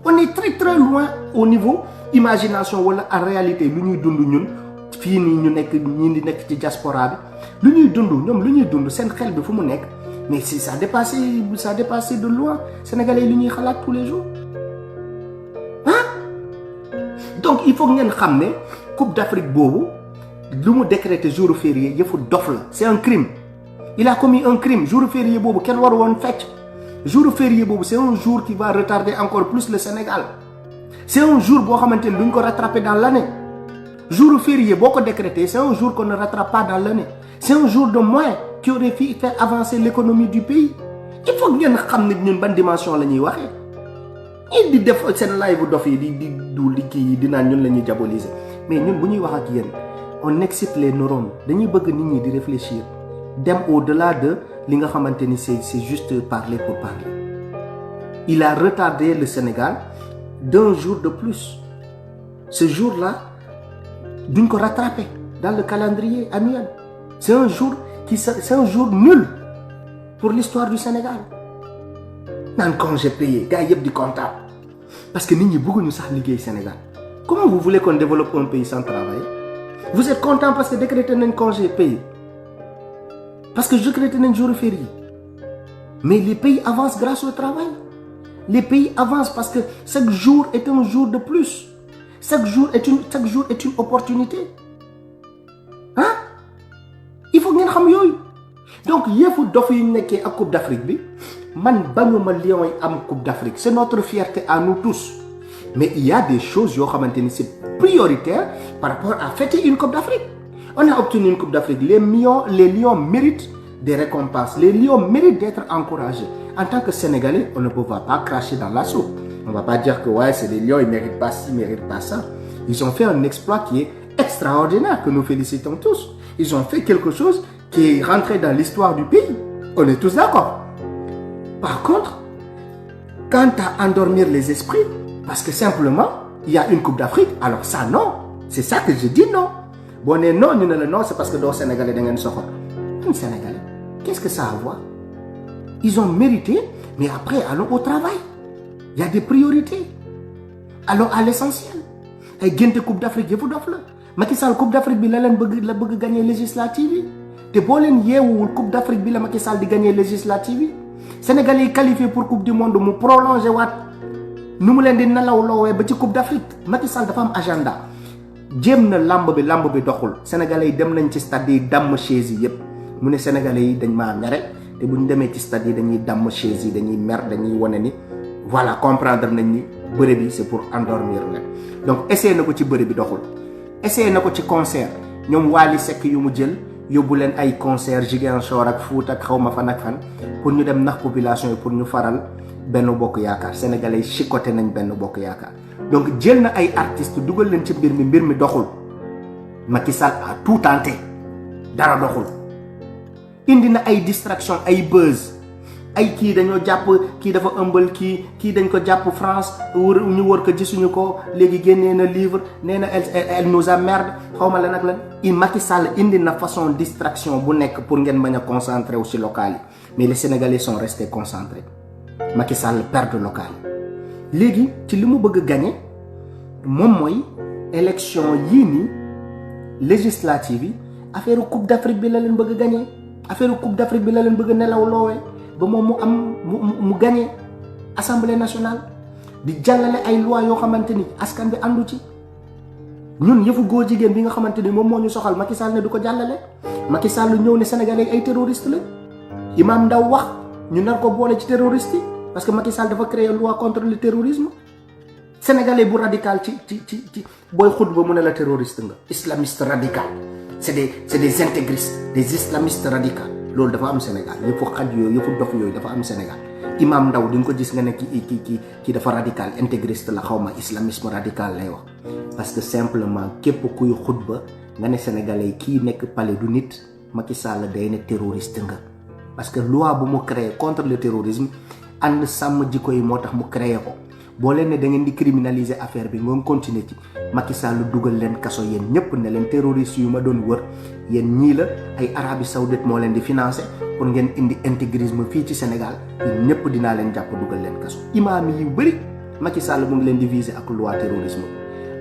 on est très très loin au niveau imagination wala en réalité lu ñuy dund ñun fii nii ñu nekk ñi di nekk ci diaspora bi lu ñuy dund ñoom lu ñuy dund seen xel bi fu mu nekk mais si ça dépassé de loin sénégalais lu ñuy xalaat tous les jours donc il faut ngeen xam ne coupe d'Afrique boobu lu mu décrété jour férié yëfu dof la c'est un crime il a commis un crime jour férié boobu kenn war woon fecc jour férié boobu c'est un jour qui va retarder encore plus le Sénégal c'est un jour boo xamante ni duñ ko rattraper dans l'année jour férié boo ko décrété c'est un jour qu'on ne rattrape pas dans l'année c'est un jour de moins qui aurait fait avancer l'économie du pays il faut ngeen xam ne ñun ban dimension la ñuy waxee it di def seen live bu dof yi di dul di kii yi di naan ñun la ñuy diaboliser mais ñun bu ñuy wax ak yéen on excite les neurones dañuy bëgg nit ñi di réfléchir dem au-delà de li nga xamante ni c'est juste parler pour parler il a retardé le Sénégal d'un jour de plus ce jour-là duñ ko rattraper dans le calendrier annuel c'est un jour nul pour l'histoire du Sénégal naan congé payé gars yëpp di kontaan parce que nit ñi bëgguñu sax liggéey Sénégal comment vous voulez qu'on développe un pays sans travailler vous êtes content parce que décrété nañ congé payé parce que décrété nañ jour férié mais les pays avancent grâce au travail les pays avancent parce que chaque jour est un jour de plus chaque jour est une opportunité il faut ngeen xam yooyu donc yëfu dof yi nekkee ak coupe d'Afrique bi man bañuma Lions yi am coupe d'Afrique c'est notre fierté à nous tous mais il y a des choses yoo xamante ni c'est prioritaire par rapport à fêter une coupe d'Afrique on a obtenu une coupe d'Afrique les Lions méritent des récompenses les Lions méritent d'être encouragés en tant que Sénégalais on ne peut pas cracher dans la soupe on va pas dire que ouais c'est les Lions ils méritent pas ci ils méritent pas ça ils ont fait un exploit qui est extraordinaire que nous félicitons tous ils ont fait quelque chose qui est rentré dans l'histoire du pays on est tous d'accord par contre quant à endormir les esprits parce que simplement il y a une coupe d'Afrique alors ça non c'est ça que je dis non boo nee non ñu ne la non c'est parce que doo Sénégalais da ngeen soxor un Sénégalais qu'est-ce que ça a à voir ils ont mérité mais après allons au travail il y a des priorités allons à l'essentiel ay génte coupe d'Afrique yëfu dof la Macky Sall coupe d'Afrique bi la bëgg gagner législative yi te boo leen yeewuwul coupe d'Afrique bi la Macky Sall di gagner législative yi Sénégalais yi qualifié pour coupe du monde mu prolongé waat nu mu leen di nelaw loowee ba ci Coupe d'Afrique. Macky Sall dafa am agenda jéem na lamb bi doxul sénégalais yi dem nañ ci stade yi damm chaise yi yëpp mu ne sénégalais yi dañ maa mere te bu ñu demee ci stade yi dañuy damm chaise yi dañuy mer dañuy wane ni voilà comprendre nañ ni bëre bi c'est pour endormir leen. Donc essayé na ko ci bëre bi doxul essayé na ko ci concert ñoom Wally Seck yu mu jël yóbbu leen ay concert Ziguinchor ak Fouta ak xawma fan ak fan pour ñu dem nax population yi pour ñu faral Benno Bokk Yaakaar sénégalais yi chicoté nañ Benno Bokk Yaakaar. Donc jël na ay artistes dugal leen ci mbir mi doxul Macky Sall a tout tenté dara doxul indi na ay distraction ay buzz ay kii dañoo jàpp kii dafa ëmbal kii dañ ko jàpp France ñu wër ko gisuñu ko léegi génnee na livre nee na elle nous emmerde xawma la nag lan Macky Sall indi na façon distraction bu nekk pour ngeen bañ a concentré wu ci local yi mais les Sénégalais sont restés concentrés Macky Sall perd local yi léegi ci li mu bëgg a gagné moom mooy élection yii nii législative yi affaire Coupe d'Afrique bi la leen bëgg a gagné affaire Coupe d'Afrique bi la leen bëgg a nelaw loowee ba moom mu am mu gagné Assemblée nationale di jàllale ay loi yoo xamante ni askan bi àndu ci ñun yëfu góor jigéen bi nga xamante ni moom moo ñu soxal Macky Sall ne du ko jàllale Macky Sall ñëw ne Sénégalais ay terroristes la Imam Ndaw wax ñu nar ko boole ci terroristes yi parce que Macky Sall dafa créer loi contre le terrorisme sénégalais bu radical ci booy xutba mu ne la terroriste nga islamiste radical c'est des intégristes des islamistes radicaux loolu dafa am Sénégal yëfu xaj yooyu yëfu dof yooyu dafa am Sénégal Imam Ndaw di nga ko gis nga ne kii dafa radical intégriste la xaw ma islamisme radical lay wax parce que simplement képp kuy xutba nga ne sénégalais kii nekk palais du nit Macky Sall day ne terroriste nga parce que loi bu mu créé contre le terrorisme ànd sàmm jikko yi moo tax mu créé ko boo leen ne da ngeen di criminaliser affaire bi ngoon continuer ci Macky Sall dugal leen kaso yéen ñëpp ne leen terroristes yu ma doon wër yéen ñii la ay Arabie Saoudite moo leen di financer pour ngeen indi intégrisme fii ci Sénégal yéen ñëpp dinaa leen jàpp dugal leen kaso imaam yi yu bëri Macky Sall mu ngi leen di viser ak loi terrorisme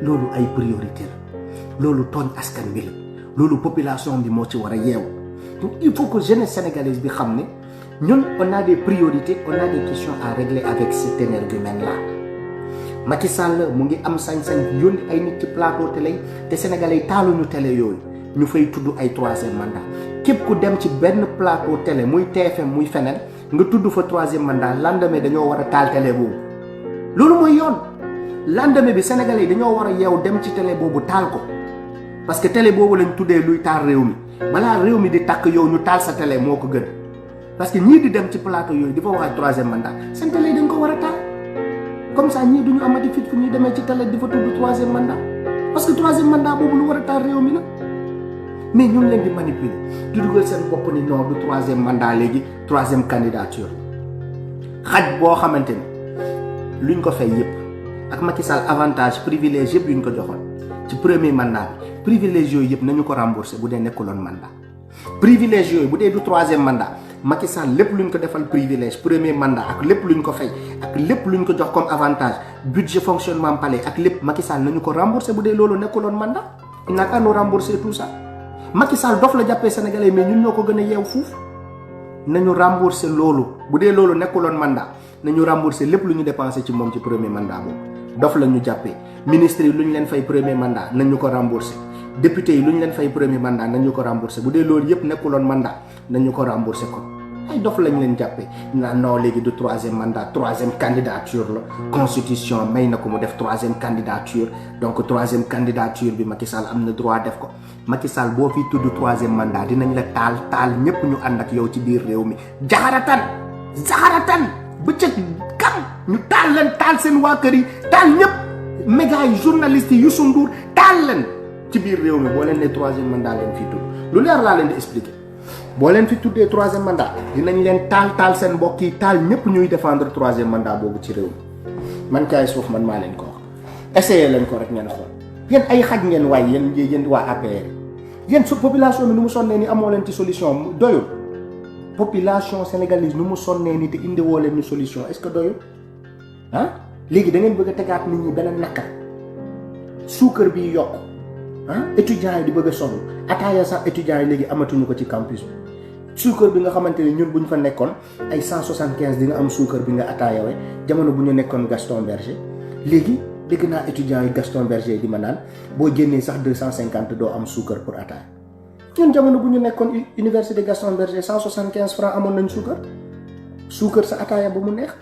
loolu ay priorité la loolu tooñ askan bi la loolu population bi moo ci war a yeewu donc il faut que jeunesse sénégalaise bi xam ne ñun on a des priorités on a des questions à régler avec cet énergumène là Macky Sall mu ngi am sañ-sañ yónni ay nit ci plateau télé te sénégalais yi taaluñu télé yooyu ñu fay tudd ay troisième mandat képp ku dem ci benn plateau télé muy TFM muy feneen nga tudd fa troisième mandat lendemain dañoo war a taal télé boobu loolu mooy yoon lendemain bi sénégalais yi dañoo war a yeew dem ci télé boobu taal ko parce que télé boobu lañ tuddee luy taal réew mi balaa réew mi di takk yow ñu taal sa télé moo ko gën parce que ñii di dem ci plateau yooyu di fa wax ak troisième mandat seen télé yi dañ ko war a taal comme ça ñii duñu amati fit fu ñuy demee ci télé di fa tudd troisième mandat parce que troisième mandat boobu lu war a taal réew mi la mais ñu ngi leen di manipuler di dugal seen bopp ni non du troisième mandat léegi troisième candidature xaj boo xamante ni luñ ko fay yëpp ak Macky Sall avantage privilège yëpp yuñ ko joxoon ci premier mandat bi privilège yooyu yëpp nañu ko rembourser bu dee nekkuloon mandat privilège yooyu bu dee du troisième mandat Macky Sall lépp luñ ko defal privilège premier mandat ak lépp luñ ko fay ak lépp luñ ko jox comme avantage budget fonctionnement palais ak lépp Macky Sall nañu ko rembourser bu dee loolu nekkuloon mandat il n'a qu'à nous rembourser tout ça Macky Sall dof la jàppee sénégalais mais ñun ñoo ko gën a yeew fuuf nañu rembourser loolu bu dee loolu nekkuloon mandat nañu rembourser lépp lu ñu dépensé ci moom ci premier mandat boobu dof la ñu jàppee ministre yi lu ñu leen fay premier mandat nañu ko rembourser député yi lu ñu leen fay premier mandat nañu ko rembourser bu dee loolu yëpp nekkuloon mandat nañu ko rembourser ko ay dof lañ leen jàppee naan non léegi du troisième mandat troisième candidature la constitution may na ko mu def troisième candidature donc troisième candidature bi Macky Sall am na droit def ko Macky Sall boo fi tudd troisième mandat dinañ la taal ñëpp ñu ànd ak yow ci biir réew mi jaxaratan bëccëg kam ñu taal seen waa kër yi taal ñëpp média yi journalistes yi Youssou Ndour taal leen ci biir réew mi boo leen ne troisième mandat leen fii tudd lu leer laa leen di expliquer boo leen fi tuddee troisième mandat dinañ leen taal seen mbokk yi taal ñëpp ñuy défendre troisième mandat boobu ci réew mi man kaay suuf man maa leen ko wax essayé leen ko rek ngeen xool yéen ay xaj ngeen waay yéen waa APR yéen su population bi nu mu sonnee ni amoo leen ci solution doyul population sénégalaise nu mu sonnee ni te indiwoo leen ni solution est-ce que doyul ah léegi da ngeen bëgg a tegaat nit ñi beneen nakkat suukar bi yokk étudiants yi di bëgg a sonn ataaya sax étudiants yi léegi amatuñu ko ci campus bi suukar bi nga xamante ni ñun bu ñu fa nekkoon ay 175 di nga am suukar bi nga ataayawee jamono bu ñu nekkoon Gaston Berger léegi dégg naa étudiants yi Gaston Berger di ma naan boo génnee sax 250 doo am suukar pour ataaya ñun jamono bu ñu nekkoon université Gaston Berger 175 francs amoon nañ suukar sa ataaya ba mu neex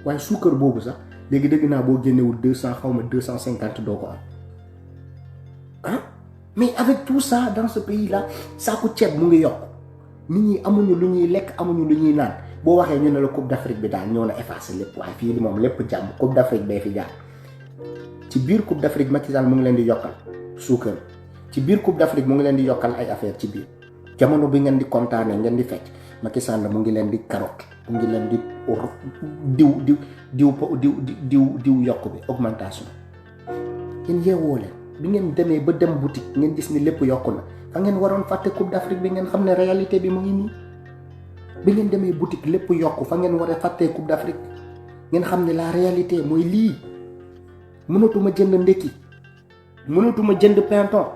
waaye suukar boobu sax léegi dégg naa boo génnewul 200 xaw ma 250 doo ko am ah mais avec tout ça dans ce pays là saaku ceeb mu ngi yokk nit ñi amuñu lu ñuy lekk amuñu lu ñuy naan boo waxee ñu ne la Coupe d'Afrique bi daal ñoo na effacé lépp waaye fii moom lépp jàmm Coupe d'Afrique bee fi jaar ci biir Coupe d'Afrique Macky Sall mu ngi leen di yokkal suukar ci biir Coupe d'Afrique mu ngi leen di yokkal ay affaire ci biir jamono bi ngeen di kontaanee ngeen di fecc Macky Sall mu ngi leen di carotte mu ngi leen di diw yokk bi augmentation ngeen yeewoo leen bi ngeen demee ba dem boutique ngeen gis ni lépp yokku na fa ngeen waroon fàtte Coupe d'Afrique bi ngeen xam ne réalité bi mu ngi nii bi ngeen demee boutique lépp yokku fa ngeen war a fàttee Coupe d'Afrique ngeen xam ne la réalité mooy lii mënatuma jënd ndekki mënatuma jënd pinton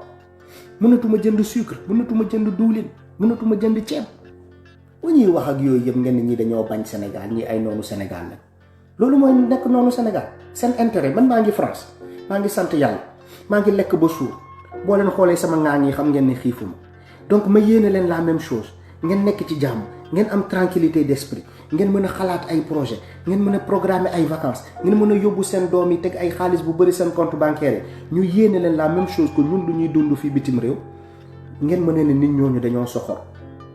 mënatuma jënd sucre mënatuma jënd diwlin mënatuma jënd ceeb bu ñuy wax ak yooyu yëpp ngeen ñi dañoo bañ Sénégal ñi ay noonu Sénégal la loolu mooy nekk noonu Sénégal seen intérêt man maa ngi France maa ngi sant yàlla maa ngi lekk ba suur boo leen xoolee sama ŋaañ yi xam ngeen ne xiifuma donc ma yéene leen la même chose ngeen nekk ci jàmm ngeen am tranquillité d'esprit ngeen mën a xalaat ay projet ngeen mën a programmer ay vacances ngeen mën a yóbbu seen doom yi teg ay xaalis bu bëri seen compte bancaire ñu yéene leen la même chose que ñun lu ñuy dund fii bitim réew ngeen mën a ne nit ñooñu dañoo soxor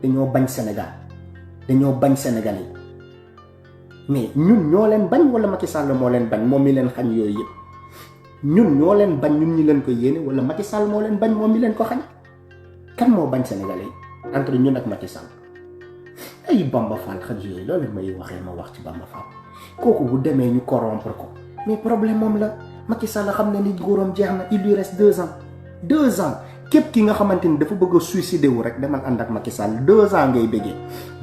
dañoo bañ Sénégal dañoo bañ Sénégal yi mais ñun ñoo leen bañ wala Macky Sall moo leen bañ moom mi leen xañ yooyu yëpp ñun ñoo leen bañ ñun ñi leen ko yéene wala Macky Sall moo leen bañ moom mi leen ko xañ kan moo bañ Sénégalais yi entre ñun ak Macky Sall ay Bamba Fall xaj yooyu loolu may waxee ma wax ci Bamba Fall kooku bu demee ñu corrompre ko mais problème moom la Macky Sall xam ne ni góoram jeex na il lui reste 2 ans képp ki nga xamante ni dafa bëgg a suicider wu rek demal ànd ak Macky Sall 2 ans ngay bëggee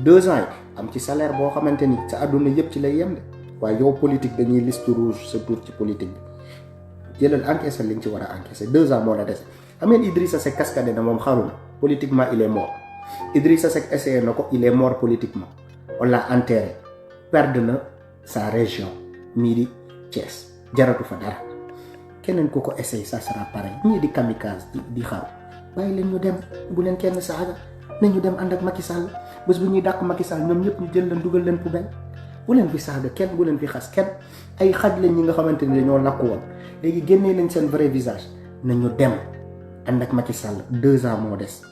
2 ans yi am ci salaire boo xamante ni sa àdduna yëpp ci lay yem de waaye yow politique dañuy liste rouge sa tour ci politique bi jëlal encaissé li nga ci war a encaissé 2 ans moo la dese xam ngeen Idrissa Seck cascadé na moom xaru na politiquement il est mort Idrissa Seck essayé na ko il est mort politiquement on l'a enterré perdre na sa région mii di Thiès jaratu fa dara keneen ku ko essayé ça sera pareil ñii di kamikaze di xaru bàyyi leen ñu dem bu leen kenn saaga nañu dem ànd ak Macky Sall bés bu ñuy dàq Macky Sall ñoom ñëpp ñu jël leen dugal leen poubelle bu leen fi saaga kenn bu leen fi xas kenn ay xaj lañ ñi nga xamante ni dañoo lakku woon léegi génnee leen seen vrai visage nañu dem ànd ak Macky Sall 2 ans moo des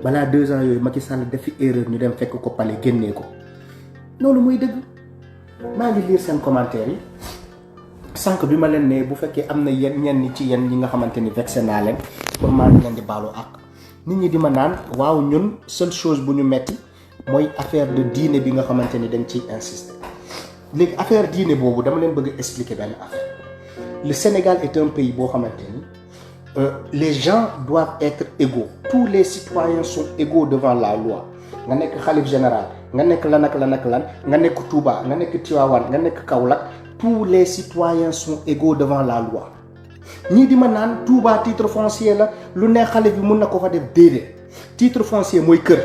balaa 2 ans yooyu Macky Sall def fi erreur ñu dem fekk ko palais génnee ko loolu muy dëgg maa ngi lire seen commentaire yi sànq bi ma leen ne bu fekkee am na ñenn ci yéen ñi nga xamante ni vexé naa leen pour maa ngi leen di baalu ak nit ñi di ma naan waaw ñun seule chose bu ñu metti mooy affaire de diine bi nga xamante ni dañ ciy insister léegi affaire diine boobu dama leen bëgg expliquer benn affaire le Sénégal est un pays boo xamante ni les gens doivent être égaux tous les citoyens sont égaux devant la loi nga nekk xalif général nga nekk lan ak lan ak lan nga nekk Touba nga nekk Tivaouane nga nekk Kaolack tous les citoyens sont égaux devant la loi ñii di ma naan Touba titre foncier la lu ne xale bi mun na ko fa def déedéet titre foncier mooy kër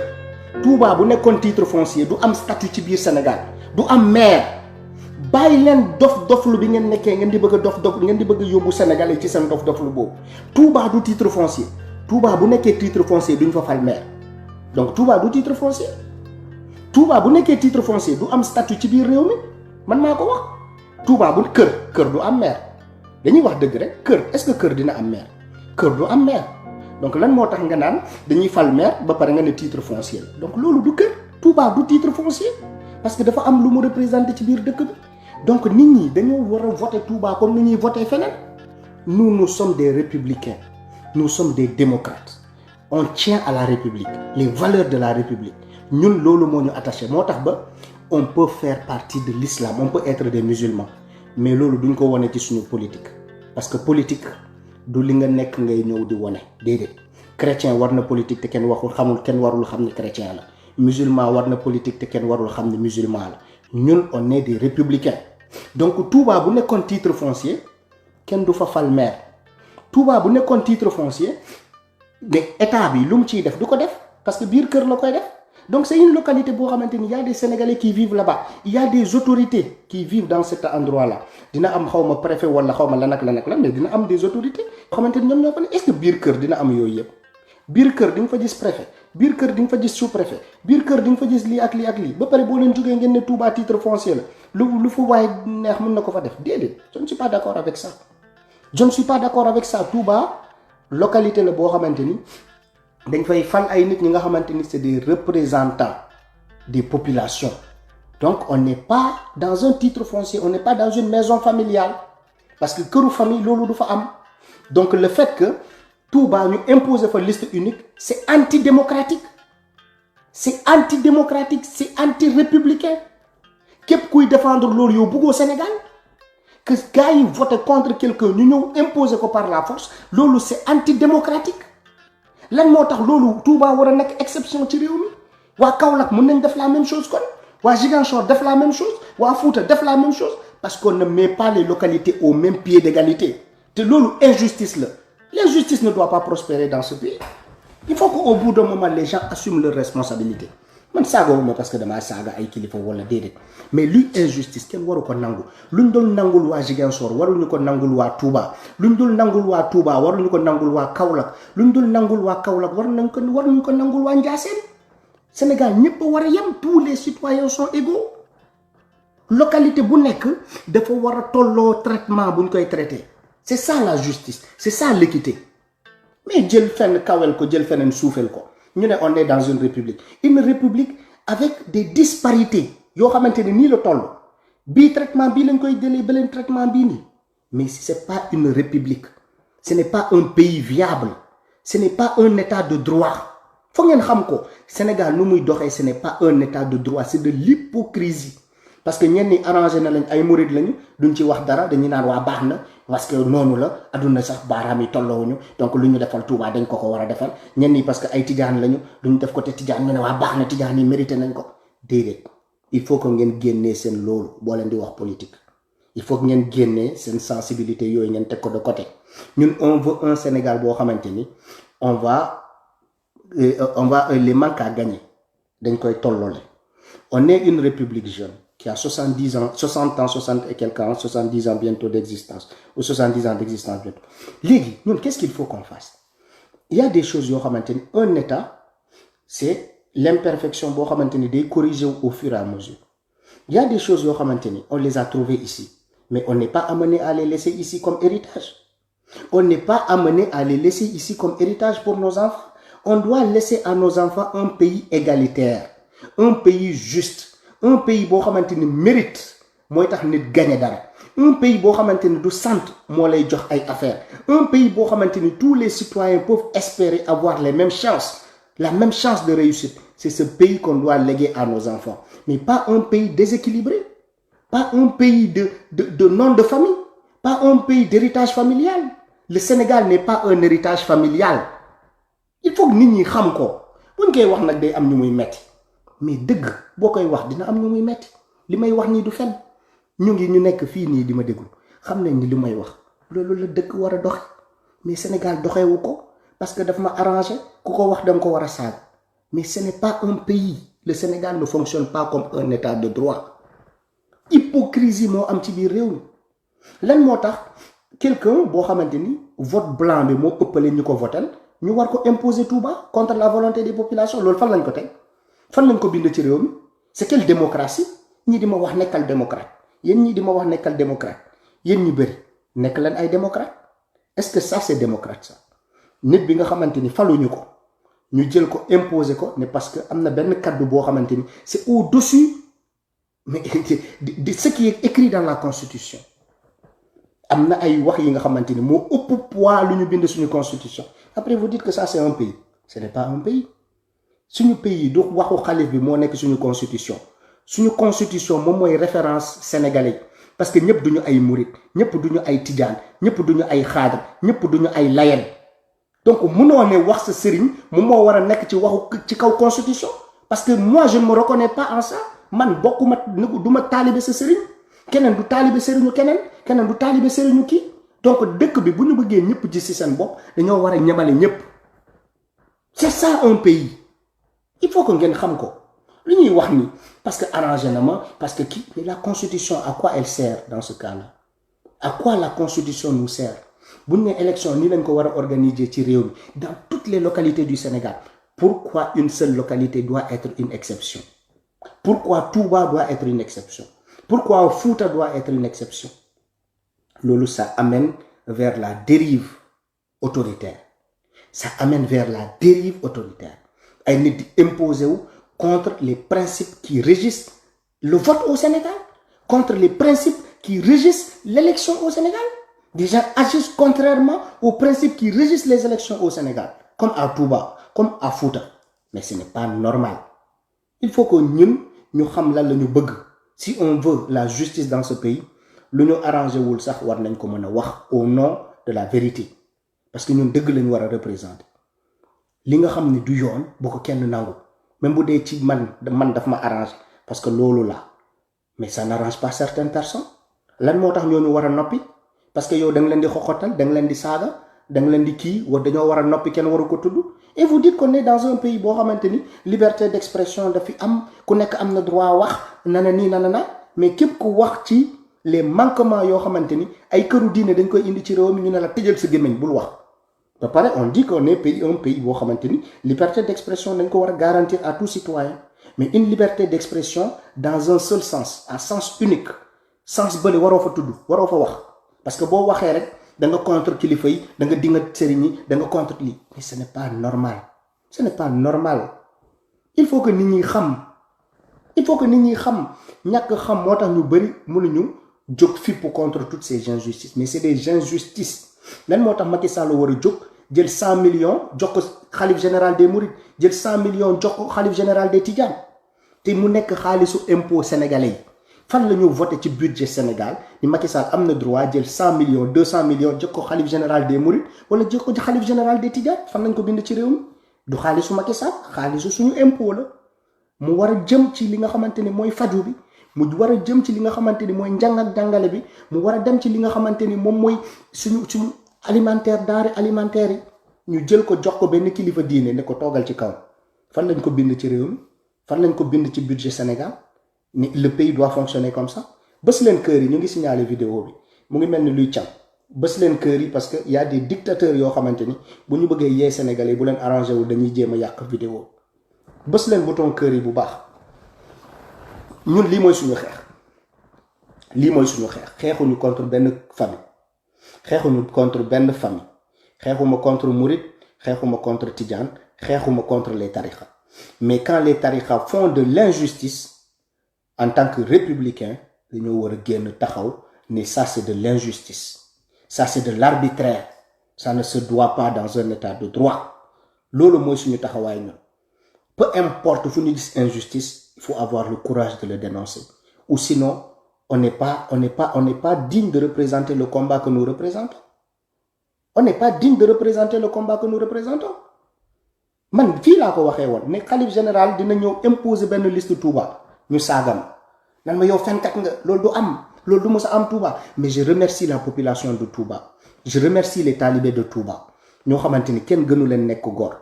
Touba bu nekkoon titre foncier du am statut ci biir Sénégal du am maire bàyyi leen dof-doflu bi ngeen nekkee ngeen di bëgg a dof-dof ngeen di bëgg a yóbbu Sénégalais ci seen dof-doflu boobu Touba du titre foncier Touba bu nekkee titre foncier duñ fa fal maire donc Touba du titre foncier Touba bu nekkee titre foncier du am statut ci biir réew mi man maa ko wax Touba bu kër du am maire dañuy wax dëgg rek kër est-ce que kër dina am maire kër du am maire donc lan moo tax nga naan dañuy fal maire ba pare nga ne titre foncier donc loolu du kër Touba du titre foncier parce que dafa am lu mu représenté ci biir dëkk bi donc nit ñi dañoo war a voter Touba comme ni ñuy voter feneen nous sommes des républicains nous sommes des démocrates on tient à la République les valeurs de la République ñun loolu moo ñu attaché moo tax ba on peut faire partie de l'islam on peut être des musulmans mais loolu duñ ko wane ci suñu politique parce que politique du li nga nekk ngay ñëw di wane déedéet chrétien war na politique te kenn xamul kenn warul xam ne chrétien la musulman war na politique te kenn warul xam ne musulman la ñun on est des républicains donc Touba bu nekkoon titre foncier kenn du fa fal maire Touba bu nekkoon titre foncier mais état bi lu mu ciy def du ko def parce que biir kër la koy def Donc c'est une localité boo xamante ni y a des Sénégalais qui vivent là-bas, il y a des autorités qui vivent dans cet endroit-là. Dina am xawma préfet wala xawma lan ak mais dina am des autorités xamante ni ñoom ñoo fa ne. Est-ce que biir kër dina am yooyu yëpp? biir kër di nga fa gis préfet, biir kër di nga fa gis sous-préfet, biir kër di nga fa gis lii ak lii ak lii ba pare boo leen jógee ngeen ne Touba titre foncier la lu fu waaye neex mën na ko fa def. Déedéet, je ne suis pas d'accord avec ça. Je ne suis pas d'accord avec ça. Touba localité la boo xamante ni dañ fay fal ay nit ñi nga xamante ni c'est des représentants des populations. Donc on n'est pas dans un titre foncier, on n'est pas dans une maison familiale parce que këru famille loolu du fa am. Donc le fait que Touba ñu imposer fa liste unique, c'est antidémocratique, c'est antidémocratique, c'est anti-républicain. Képp kuy défendre loolu yow bëggoo Sénégal, que gars yi voté contre quelqu'un ñu ñëw imposer ko par la force, loolu c'est antidémocratique. Lan moo tax loolu Touba war a nekk exception ci réew mi? Waa Kaolack mën nañ def la même chose kon, waa Ziguinchor def la même chose, waa Fouta def la même chose, parce qu'on ne met pas les localités au même pied d'égalité. te loolu injustice la. L'injustice ne doit pas prospérer dans ce pays. Il faut qu'au bout d'un moment les gens assument leurs responsabilités. Man saagawuma parce que damaa saaga ay kilifa wala déedéet mais luy injustice kenn waru ko nangu. luñ dul nangul waa Ziguinchor waruñu ko nangul waa Touba, luñ dul nangul waa Touba waruñu ko nangul waa Kaolack, luñ dul nangul waa Kaolack waruñu ko nangul waa Ndiassane. Sénégal ñëpp war a yem, tous les citoyens sont égaux. Localité bu nekk dafa war a tolloo traitement buñ koy traité. C'est ça la justice, c'est ça l'équité. Mais jël fenn kawel ko jël feneen suufel ko. Ñu ne on est dans une république avec des disparités yoo xamante ne nii la toll bii traitement bii lañ koy jëlee beneen traitement bii nii. Mais si c'est pas une république, ce n'est pas un pays viable, ce n'est pas un état de droit. Faut ngeen xam ko Sénégal nu muy doxee, ce n'est pas un état de droit, c'est de l'hypocrisie. Parce que ñenn ñi arrangé na lañ ay murid lañu duñ ci wax dara, dañuy naan waa baax na parce que noonu la aduna sax baaraam yi tolloowuñu donc lu ñu defal Touba dañ ko war a defal. ñenn ñi parce que ay tijaan lañu duñ def ko te tijaan ñu ne waa baax na tijaan yi mérité nañ ko. Déedéet, il faut que ngeen génnee seen loolu boo leen di wax politique. Il faut que ngeen génnee seen sensibilité yooyu ngeen teg ko de côté. Ñun on veut un Sénégal boo xamante ni on va les manques à gagner dañ koy tolloole. On est une république jeune qui a 70 ans, 60 ans, 60 et quelques ans, 70 ans bientôt d'existence, ou 70 ans d'existence bientôt. Légui, nous, qu'est-ce qu'il faut qu'on fasse? Il y a des choses, un état, c'est l'imperfection, de corriger au fur et à mesure. Il y a des choses, on les a trouvées ici, mais on n'est pas amené à les laisser ici comme héritage. On n'est pas amené à les laisser ici comme héritage pour nos enfants. On doit laisser à nos enfants un pays égalitaire, un pays juste. Un pays boo xamante ni mérite mooy tax nit gagné dara. Un pays boo xamante ni du sant moo lay jox ay affaires. Un pays boo xamante ni tous les citoyens peuvent espérer avoir les mêmes chances, la même chance de réussite. C'est ce pays qu'on doit léguer à nos enfants. Mais pas un pays déséquilibré, pas un pays de nom de famille, pas un pays d'héritage familial. Le Sénégal n'est pas un héritage familial. Il faut que nit ñi xam ko. Buñ koy wax nag day am ñu muy metti. Mais dëgg boo koy wax dina am ñu muy metti. Li may wax nii du fen ñu nekk fii nii di ma déglu xam nañ ni li may wax loolu la dëkk war a doxe mais Sénégal doxewu ko parce que daf ma arrangé ku ko wax danga ko war a saaga. Mais ce n'est pas un pays. Le Sénégal ne fonctionne pas comme un état de droit. Hypocrisie moo am ci biir réew mi lan moo tax quelqu'un boo xamante ni vote blanc bi moo ëppale ñu ko votel ñu war ko imposer Touba contre la volonté des populations. Loolu fan lañ ko teg fan lañ ko bind ci réew mi? C'est quelle démocratie? Ñi di ma wax nekkal démocrate, yéen ñi di ma wax nekkal démocrate, yéen ñu bëri nekk leen ay démocrate. Est-ce que ça c'est démocrate ça? Nit bi nga xamante ni faluñu ko ñu jël ko imposer ko ne parce que am na benn kaddu boo xamante ni c'est au-dessus mais de ce qui est écrit dans la constitution. Am na ay wax yi nga xamante ni moo ëpp poids lu ñu bind suñu constitution. Après vous dites que ça c'est un pays. Ce n'est pas un pays. Suñu pays du waxu xalif bi moo nekk suñu constitution. Suñu constitution moom mooy référence sénégalais parce que ñëpp duñu ay murit, ñëpp duñu ay tijaan, ñëpp duñu ay xaadar, ñëpp duñu ay layen. Donc mënoo ne wax sa sëriñ moom moo war a nekk ci waxu ci kaw constitution parce que moi je ne me reconnais pas en ça. Man bokkuma du ma taalibe sa sëriñ, keneen du taalibe sëriñu keneen du taalibe sëriñu kii. Donc dëkk bi bu ñu bëggee ñëpp gis ci seen bopp dañoo war a ñemale ñëpp. C'est ça un pays. il faut que ngeen xam ko lu ñuy wax ni parce que arrangé na ma parce que mais la constitution à quoi elle sert dans ce cas-là à quoi la constitution nous sert bu ñu nee élection ni lañ ko war a organiser ci réew mi dans toutes les localités du Sénégal pourquoi une seule localité doit être une exception pourquoi Touba doit être une exception pourquoi Fouta doit être une exception loolu ça amène vers la dérive autoritaire ça amène vers la dérive autoritaire ay nit di imposer wu contre les principes qui régissent le vote au Sénégal contre les principes qui régissent l'élection au Sénégal. Des gens agissent contrairement aux principes qui régissent les élections au Sénégal, comme à Touba, comme à Fouta. Mais ce n'est pas normal. Il faut que nous xam lan la ñu bëgg. Si on veut la justice dans ce pays, lu ñu arrangé wul sax war nañ ko mën a wax au nom de la vérité. Parce que ñun dëgg lañu war a représenter. Li nga xam ne du yoon bu ko kenn nangu. Même bu dee ci man daf ma arrangé parce que loolu la. Mais ça n'arrange pas certaines personnes. Lan moo tax ñooñu war a noppi parce que yow da nga leen di xoxotal da nga leen di saaga da nga leen di kii war dañoo war a noppi kenn waru ko tudd et vous dites qu'on est dans un pays boo xamante ni liberté d'expression dafi am ku nekk am na droit wax nana nii nana na mais képp ku wax ci les manquements yoo xamante ni ay këru diine dañ koy indi ci réew mi ñu ne la tëjal sa gémmiñ bul wax ba pare on dit qu'on est un pays boo xamante ni liberté d'expression dañ ko war a garantir à tout citoyen mais une liberté d'expression dans un seul sens à sens unique sens bële waroo fa tudd waroo fa wax parce que boo waxee rek da nga contre kilifa yi da nga dinga sëriñ yi da nga contre lii mais ce n'est pas normal ce n'est pas normal il faut que nit ñi xam ñàkk xam moo tax ñu bëri mënuñu jóg fipp contre toutes ces injustices mais c'est des injustices lan moo tax Macky Sall war a jóg jël 100 millions jox ko xalif général des Mourides jël 100 millions jox ko xalif général des Tidianes te mu nekk xaalisu impôt sénégalais yi fan la ñu voté ci budget Sénégal ni Macky Sall am na droit jël 100 millions 200 millions jox ko xalif général des Mourides wala jox ko xalif général des Tidianes fan lañ ko bind ci réew mi du xaalisu Macky Sall xaalisu suñu impôt la mu war a jëm ci li nga xamante ni mooy faju bi mu war a jëm ci li nga xamante ni mooy njàng ak jàngale bi mu war a dem ci li nga xamante ni moom mooy suñu alimentaire denrée alimentaire yi ñu jël ko jox ko benn kilifa diine ne ko toogal ci kaw fan lañ ko bind ci réew mi fan lañ ko bind ci budget Sénégal ni le pays doit fonctionner comme ça bës leen kër yi ñu ngi signaler vidéo bi mu ngi mel ni luy cam bës leen kër yi parce que y a des dictateurs yoo xamante ni bu ñu bëggee yee Sénégalais bu leen arrangé wu dañuy jéem a yàq vidéo bës leen bouton kër yi bu baax ñun lii mooy suñu xeex xeexuñu contre benn famille xeexuñu contre benn famille xeexuma contre Mouride xeexuma contre Tidiane xeexuma contre les tariqa mais quand les tariqa font de l'injustice en tant que républicain dañoo war a génn taxaw ne ça c'est de l'injustice ça c'est de l'arbitraire ça ne se doit pas dans un état de droit loolu mooy suñu taxawaay ñun peu importe fu ñu gis injustice il faut avoir le courage de le dénoncer ou sinon on n'est pas digne de représenter le combat que nous représentons on n'est pas digne de représenter le combat que nous représentons man fii laa ko waxee woon ne xalif général dina ñëw imposer benn liste Touba ñu saagam nan ma yow fenkat nga loolu du am loolu du mës a am Touba mais je remercie la population de Touba je remercie les talibés de Touba ñoo xamante ni kenn gënu leen nekk góor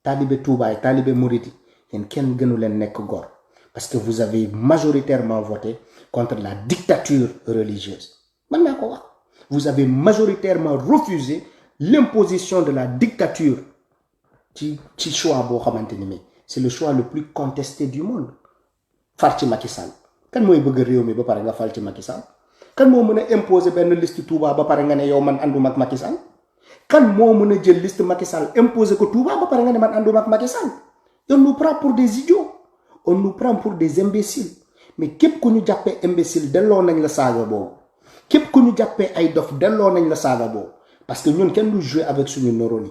talibé Touba et talibé Mouride yéen kenn gënu leen nekk góor parce que vous avez majoritairement voté contre la dictature religieuse man naa ko wax vous avez majoritairement refusé l'imposition de la dictature ci choix boo xamante ni mais c'est le choix le plus contesté du monde far ci Macky Sall kan mooy bëgg réew mi ba pare nga fal ci Macky Sall kan moo mën a imposer benn liste Touba ba pare nga ne yow man ànduma ak Macky Sall kan moo mën a jël liste Macky Sall imposer ko Touba ba pare nga ne man ànduma ak Macky Sall on nous prend pour des idiots on nous prend pour des imbéciles mais képp ku ñu jàppee imbécile delloo nañ la saaga boobu képp ku ñu jàppee ay dof delloo nañ la saaga boobu parce que ñun kenn du jouer avec suñu neurones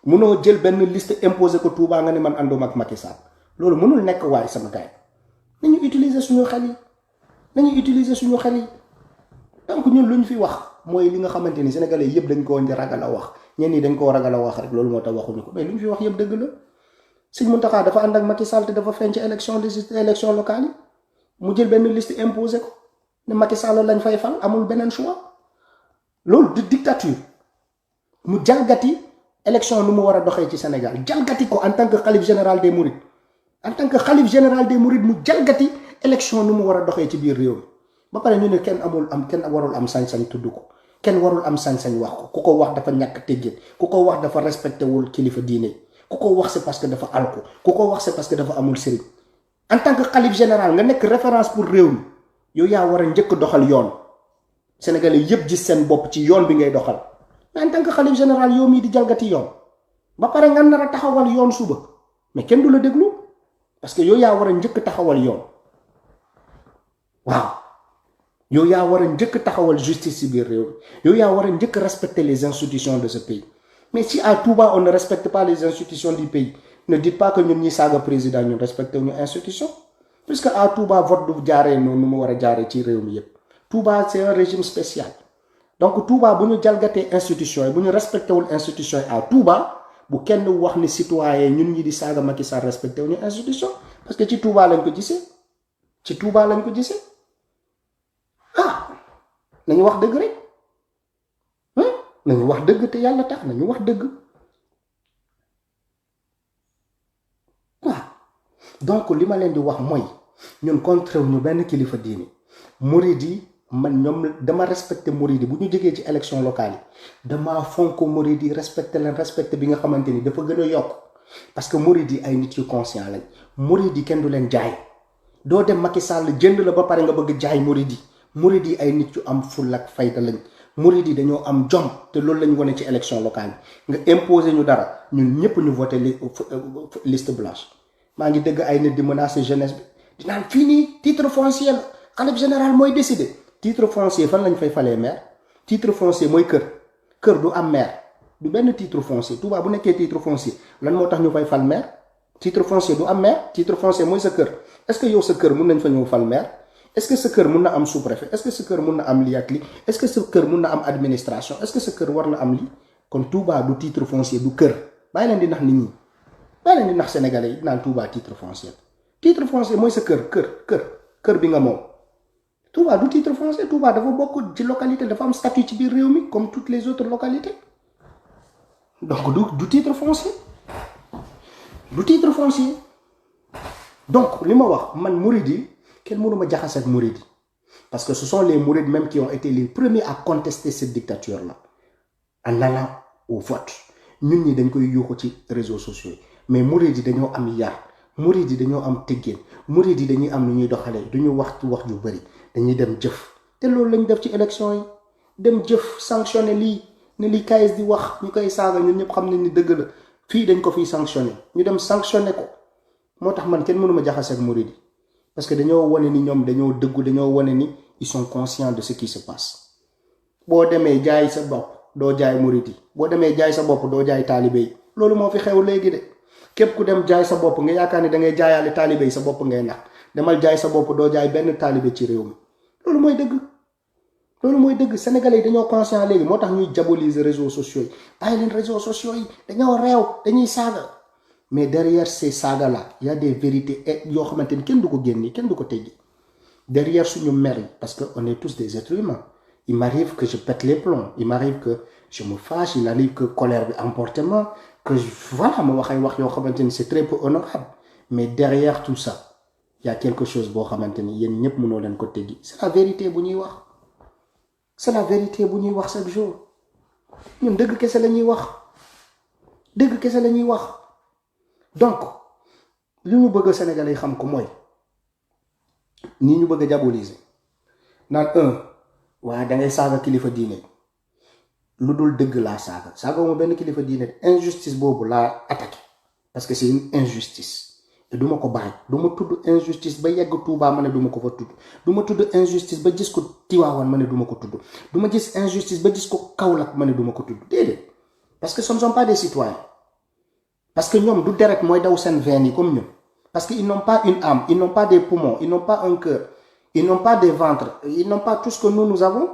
yi mënoo jël benn liste imposer ko Touba nga ne man ànduma ak Macky Sall loolu mënul nekk waaye sama gaay nañu utiliser suñu xel yi donc ñun lu ñu fi wax mooy li nga xamante ni sénégalais yëpp dañ koo ragal a wax ñenn ñi dañ koo ragal a wax rek loolu moo tax waxuñu ko mais lu ñu fi wax yëpp dëgg la Sëñ Mountakha dafa ànd ak Macky Sall te dafa feeñ ci élection locale yi mu jël benn liste imposé ko ne Macky Sall lañ fay fal amul beneen choix loolu di dictature mu jalgati élection nu mu war a doxee ci Sénégal jalgati ko en tant que khalife général des Mourides en tant que xalif général des mourides mu jalgati élection nu mu war a doxee ci biir réew mi ba pare ñu ne kenn warul am sañ-sañ tudd ko kenn warul am sañ-sañ wax ko ku ko wax dafa ñàkk teggin ku ko wax dafa respecté wul kilifa diine ku ko wax c'est parce que dafa alku ku ko wax c'est parce que dafa amul sëriñ en tant que xalif général nga nekk référence pour réew mi yow yaa war a njëkk doxal yoon sénégalais yëpp gis seen bopp ci yoon bi ngay doxal mais en tant que xalif général yow mii di jalgati yoon ba pare nga nar a taxawal yoon suba mais kenn du la déglu parce que yow yaa war a njëkk taxawal yoon waaw yow yaa war a njëkk taxawal justice ci biir réew mi yow yaa war a njëkk respecter les institutions de ce pays mais si à Touba on ne respecte pas les institutions du pays ne dites pas que ñun ñi saaga président ñun respecté ñu institution puisque à Touba vote du jaaree noonu nu mu war a jaaree ci réew mi yépp Touba c'est un régime spécial donc Touba bu ñu jalgatee institution yi bu ñu respecté wul institution yi à Touba bu kenn wax ni citoyen ñun ñi di saaga Macky Sall respecté wu ñu institution parce que ci Touba lañ ko gisee ci Touba lañ ko gisee ah nañu wax dëgg rek nañu wax dëgg te yàlla tax nañu wax dëgg waaw donc li ma leen di wax mooy ñun contre ñu benn kilifa diini murid yi man ñoom dama respecté murid yi bu ñu jógee ci élection locale yi dama fonk murid yi respecté leen respecté bi nga xamante ni dafa gën a yokk parce que murid yi ay nit yu conscient lañ murid yi kenn du leen jaay doo dem Macky Sall jënd la ba pare nga bëgg jaay murid yi ay nit yu am ful ak fayda lañ murid yi dañoo am jom te loolu lañ wane ci élection locale yi nga imposer ñu dara ñun ñëpp ñu voté liste blanche maa ngi dëgg ay nit di menacer jeunesse bi dinaan fii nii titre foncier la xalif général mooy décider titre foncier fan lañ fay falee maire titre foncier mooy kër du am maire du benn titre foncier Touba bu nekkee titre foncier lan moo tax ñu fay fal maire titre foncier du am maire titre foncier mooy sa kër est-ce que yow sa kër mun nañ fa ñëw fal maire est-ce que sa kër mun na am sous-préfet est-ce que sa kër mun na am lii ak lii est-ce que sa kër mun na am administration est-ce que sa kër war na am lii kon Touba du titre foncier du kër bàyyi leen di nax nit ñi bàyyi leen di nax sénégalais yi naan Touba titre foncier mooy sa kër bi nga moom Touba du titre foncier Touba dafa bokk ci localité dafa am statut ci biir réew mi comme toutes les autres localités donc du titre foncier donc li ma wax man murid yi kenn mënu ma jaxase ak murid yi parce que ce sont les mourides même qui ont été les premiers à contester cette dictature là en allant au vote ñun ñi dañ koy yuuxu ci réseaux sociaux yi mais murid yi dañoo am yar murid yi dañoo am teggin murid yi dañuy am lu ñuy doxalee duñu wax ju bari dañuy dem jëf te loolu lañ def ci élection yi dem jëf sanctionné lii ne li KS di wax ñu koy saaga ñun ñëpp xam nañ ni dëgg la fii dañ ko fiy sanctionné ñu dem sanctionné ko moo tax man kenn mënu ma jaxase ak murid yi parce que dañoo wane ni ñoom dañoo dëggu dañoo wane ni ils sont conscients de ce qui se passe boo demee jaay sa bopp doo jaay murid yi boo demee jaay sa bopp doo jaay taalibe yi loolu moo fi xew léegi de képp ku dem jaay sa bopp nga yaakaar ni da ngay jaayaale taalibe yi sa bopp ngay nax demal jaay sa bopp doo jaay benn taalibe ci réew mi loolu mooy dëgg sénégalais yi dañoo conscient léegi moo tax ñuy diaboliser réseaux sociaux yi bàyyi leen réseaux sociaux yi dañoo réew dañuy saaga mais derrière ces sagas là il y a des vérités yoo xamante ni kenn du ko génne kenn du ko teggi derrière suñu mer yi parce que on est tous des êtres humains il m'arrive que je pète les plombs il m'arrive que je me fâche il arrive que colère bi emporte ma que voilà ma wax ay wax yoo xamante ni c'est très peu honorable mais derrière tout ça il y a quelque chose boo xamante ni yéen ñëpp mënoo leen ko teggi c'est la vérité bu ñuy wax chaque jour ñun dëgg kese la ñuy wax donc li ñu bëgg Sénégalais yi xam ko mooy nii ñu bëgg a diaboliser naan waaye dangay saaga kilifa diine lu dul dëgg laa saaga ma benn kilifa diine injustice boobu laa attaqué parce que c'est une injustice te du ma ko bàyyi du ma tudd injustice ba yegg Touba ma ne du ma ko fa tudd du ma tudd injustice ba gis ko Tiwaawan ma ne du ma ko tudd du ma gis injustice ba gis ko Kaolack ma ne du ma ko tudd déedéet parce que ce ne sont pas des citoyens parce que ñoom du deret mooy daw seen veine yi comme ñun parce que ils n'ont pas une âme ils n'ont pas des poumons ils n'ont pas un cœur ils n'ont pas des ventres ils n'ont pas tout ce que nous avons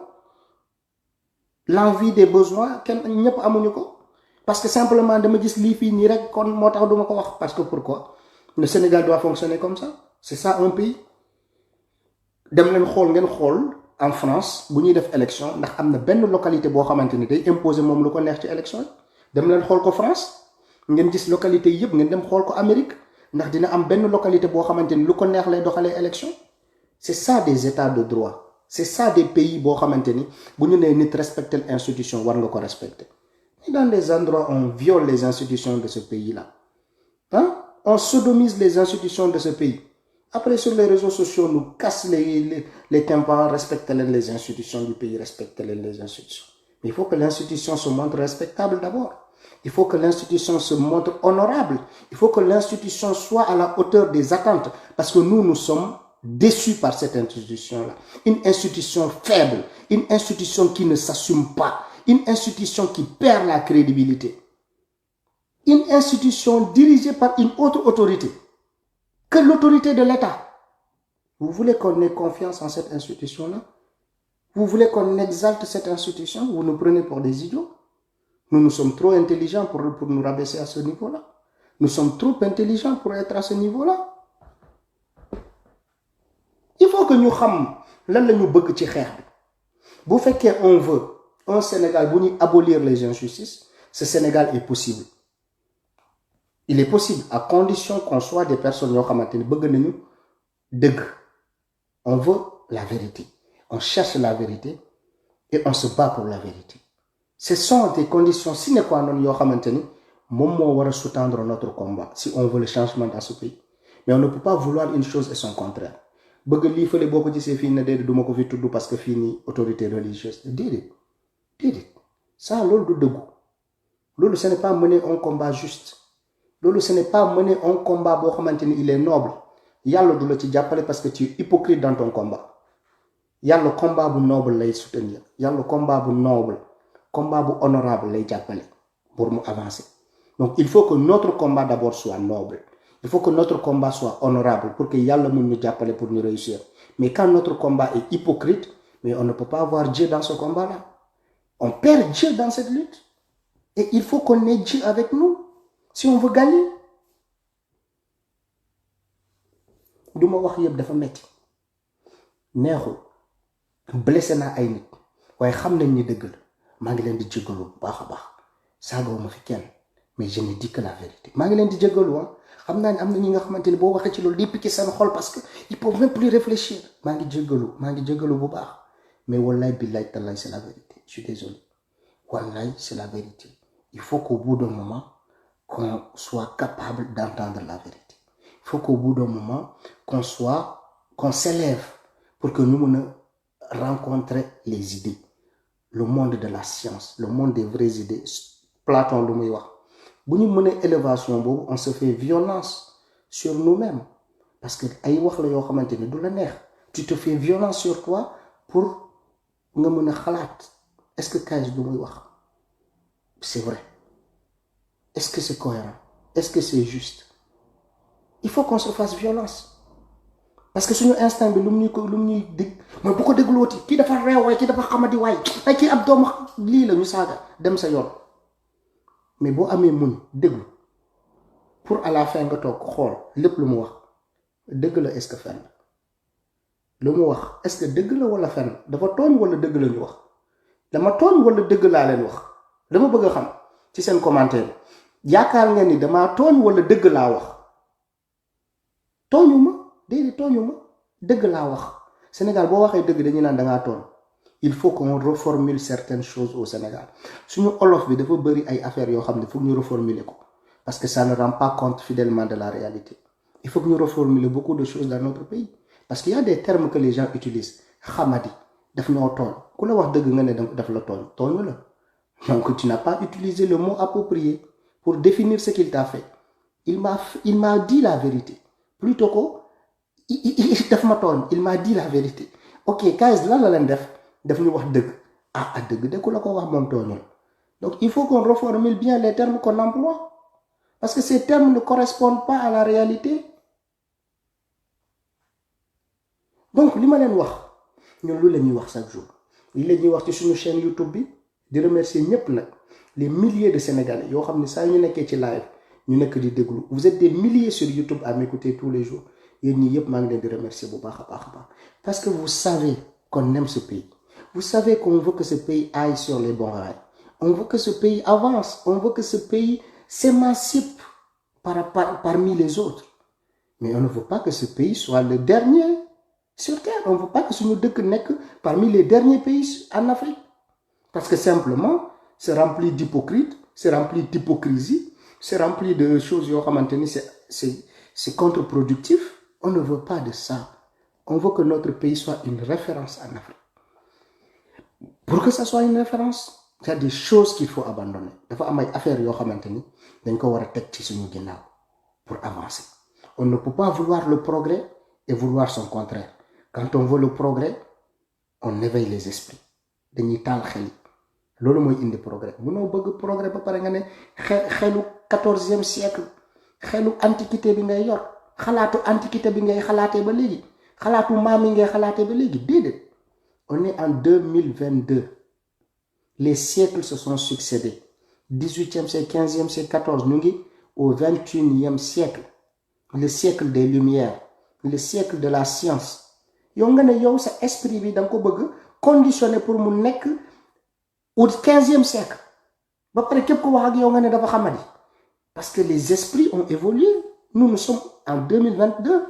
l'envie des besoins kenn ñëpp amuñu ko parce que simplement dama gis lii fii nii rek kon moo tax duma ko wax parce que pourquoi le Sénégal doit fonctionner comme ça c'est ça un pays dem leen ngeen xool en France bu ñuy def élection ndax am na benn localité boo xamante ni day imposer moom lu ko neex ci élection yi dem leen xool ko France ngeen gis localité yëpp ngeen dem xool ko Amérique ndax dina am benn localité boo xamante ni lu ko neex lay doxalee élection. C'est ça des états de droit, c'est ça des pays boo xamante ni bu ñu nee nit respecter l'institution war nga ko respecter. Mais dans les endroits on viole les institutions de ce pays-là, hein? On sodomise les institutions de ce pays. Après sur les réseaux sociaux nous casse les tympans, respecter les institutions du pays, respecter les institutions. Mais il faut que l'institution se montre respectable d'abord. Il faut que l'institution se montre honorable. Il faut que l'institution soit à la hauteur des attentes. Parce que nous sommes déçus par cette institution-là. Une institution faible. Une institution qui ne s'assume pas. Une institution qui perd la crédibilité. Une institution dirigée par une autre autorité que l'autorité de l'État. Vous voulez qu'on ait confiance en cette institution-là? Vous voulez qu'on exalte cette institution? Vous nous prenez pour des idiots? Nous sommes trop intelligents pour nous rabaisser à ce niveau-là. Nous sommes trop intelligents pour être à ce niveau-là. Il faut que nous sachions ce que nous voulons faire. Bu fekkee on veut un Sénégal bu ñuy abolir les injustices, ce Sénégal est possible. Il est possible à condition qu'on soit des personnes yoo xamante ni bëgg nañu dëgg. On veut la vérité. On cherche la vérité et on se bat pour la vérité. Ce sont des conditions sine qua non yoo xamante ni moom moo war a sous-tendre notre combat si on veut le changement dans ce pays. Mais on ne peut pas vouloir une chose et son contraire. Bëgg lii fële boo ko gisee fii ne déedéet duma ko fi tudd parce que fii nii autorité religieuse déedéet ça loolu du dëggu. Loolu ce n'est pas mener un combat juste. Loolu ce n'est pas mener un combat boo xamante ni il est noble. Yàlla du la ci jàppale parce que tu es hypocrite dans ton combat. Yàlla combat bu noble lay soutenir. Yàlla combat bu noble, combat bu honorable lay jàppale pour mu avancer. Donc il faut que notre combat d'abord soit noble. Il faut que notre combat soit honorable pour que Yàlla mun ñu jàppale pour ñu réussir. Mais quand notre combat est hypocrite, mais on ne peut pas avoir Dieu dans ce combat-là. On perd Dieu dans cette lutte. Et il faut qu'on ait Dieu avec nous si on veut gagner. Du ma wax yëpp dafa metti neexul blessé naa ay nit waaye xam nañ ni dëgg la maa ngi leen di jéggalu bu baax a baax saagawuma fi kenn mais je ne dis que la vérité maa ngi leen di jéggalu xam naa ne am na ñi nga xamante ni boo waxee ci loolu di piquer seen xol parce que ils peuvent même plus réfléchir. maa ngi jéggalu bu baax mais wallaay billaay tallaay c'est la vérité. Je suis désolé wallaay c'est la vérité. Il faut qu'au bout d'un moment qu'on soit capable d'entendre la vérité. Il faut qu'au bout d'un moment qu'on s'élève pour que nous puissions rencontrer les idées, le monde de la science, le monde des vraies idées. Platon lu muy wax bu ñu mënee élévation boobu on se fait violence sur nous-mêmes parce que ay wax la yoo xamante ni du la neex. Tu te fais violence sur toi pour nga mën a xalaat est-ce que Kayz lu muy wax c'est vrai? Est-ce que c'est cohérent? Est-ce que c'est juste? Il faut qu'on se fasse violence parce que suñu instinct bi lu mu ñuy dig mooy bu ko déglooti kii dafa réew waaye kii dafa xamadi waay ay kii ab doomu lii la ñu saaga dem sa yoon. Mais boo amee mun déglu pour à la fin nga toog xool lépp lu mu wax dëgg la est-ce que fen lu mu wax est-ce que dëgg la wala fen dafa tooñ wala dëgg la ñu wax dama tooñ wala dëgg laa leen wax dama bëgg a xam ci seen commentaire yaakaar ngeen ni damaa tooñ wala dëgg laa wax. tooñu ma déedéet tooñu ma dëgg laa wax. Sénégal boo waxee dëgg dañuy naan dangaa tooñ. Il faut qu'on reformule certaines choses au Sénégal suñu olof bi dafa bëri ay affaires yoo xam ne foog ñu reformuler ko parce que ça ne rend pas compte fidèlement de la réalité. Il faut que ñu reformuler beaucoup de choses dans notre pays parce qu'il y a des termes que les gens utilisent xamadi daf ñoo tooñ ku la wax dëgg nga ne daf la tooñ la donc tu n'as pas utilisé le mot approprié pour définir ce qu'il t'a fait. Il m'a dit la vérité plutôt que daf ma tooñ il m'a dit la vérité. Ok Kayz lan la leen daf ñu wax dëgg dëgg de ku la ko wax moom tooñul. Donc il faut qu'on reformule bien les termes qu'on emploie parce que ces termes ne correspondent pas à la réalité. Donc li ma leen wax ñun lu la ñuy wax chaque jour li la ñuy wax ci suñu chaîne YouTube bi di remercier ñëpp nag les milliers de Sénégalais yoo xam ne saa ñu nekkee ci live ñu nekk di déglu. Vous êtes des milliers sur YouTube à m'écouter tous les jours yéen ñi yëpp maa ngi leen di remercier bu baax a baax parce que vous savez qu'on aime ce pays. Vous savez qu'on veut que ce pays aille sur les bons rails. On veut que ce pays avance. On veut que ce pays s'émancipe parmi les autres. Mais on ne veut pas que ce pays soit le dernier sur Terre. On ne veut pas que ce dëkk nekk parmi les derniers pays en Afrique. Parce que simplement, c'est rempli d'hypocrites, c'est rempli d'hypocrisie, c'est rempli de choses yoo xamante ni c'est contre-productif. On ne veut pas de ça. On veut que notre pays soit une référence en Afrique. Pour que ça soit une référence, il y a des choses qu'il faut abandonner. Dafa am ay affaires yoo xamante ni dañ ko war a teg ci suñu ginnaaw pour avancer. On ne peut pas vouloir le progrès et vouloir son contraire. Quand on veut le progrès, on éveille les esprits. Dañuy taal xel yi. Loolu mooy indi progrès. Mënoo bëgg progrès ba pare nga ne xelu 14e siècle, xelu antiquité bi ngay yor, xalaatu antiquité bi ngay xalaatee ba léegi, xalaatu maam yi ngay xalaatee ba léegi. Déedéet. On est en 2022. Les siècles se sont succédés. 18e siècle, 15e siècle, 14. Nous sommes au 21e siècle. Le siècle des Lumières. Le siècle de la science. Yow nga ne yow sa esprit bi dang ko bëgg conditionné pour mu nekk au 15e siècle. Ba pare képp ko wax ak yow nga ne dafa xamadi. Parce que les esprits ont évolué. Nous sommes en 2022.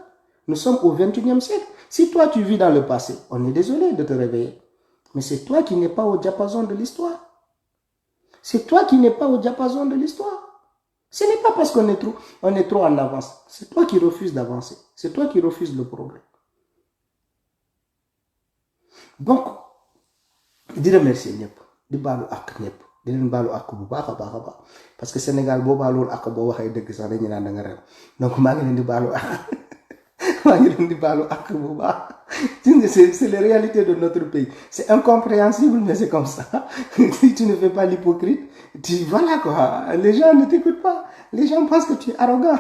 Nous sommes au 21e siècle. Si toi tu vis dans le passé, on est désolé de te réveiller. Mais c'est toi qui n'es pas au diapason de l'histoire. C'est toi qui n'es pas au diapason de l'histoire. Ce n'est pas parce qu'on est trop en avance. C'est toi qui refuses d'avancer. C'est toi qui refuses le progrès. Donc, di remercier ñëpp di baalu ak ñëpp di leen baalu ak bu baax a baax a baax parce que Sénégal boo baaluwul ak boo waxee dëgg sax dañu naan da nga réew donc maa ngi leen di baalu ak maa ngi leen di baalu ak bu baax c'est les réalités de notre pays. C'est incompréhensible, mais c'est comme ça. Si tu ne fais pas l'hypocrite, voilà quoi. Les gens ne t'écoutent pas. Les gens pensent que tu es arrogant.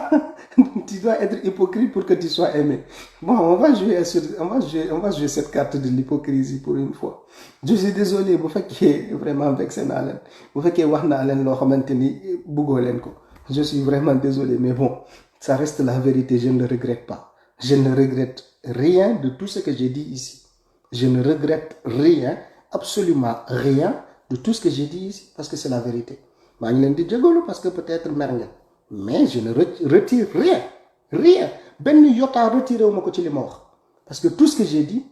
Tu dois être hypocrite pour que tu sois aimé. Bon, on va jouer cette carte de l'hypocrisie pour une fois. Je suis désolé, vous faites vraiment vexé na len. Vous faites wax na len lo xamanteni bugo len ko. Je suis vraiment désolé, mais bon, ça reste la vérité, je ne le regrette pas. Je ne regrette rien de tout ce que j'ai dit ici. Je ne regrette rien, absolument rien de tout ce que j'ai dit ici, parce que c'est la vérité. Je ne parce que peut-être mergue. Mais je ne retire rien. Rien. Ben yota retiré au parce que tout ce que j'ai dit,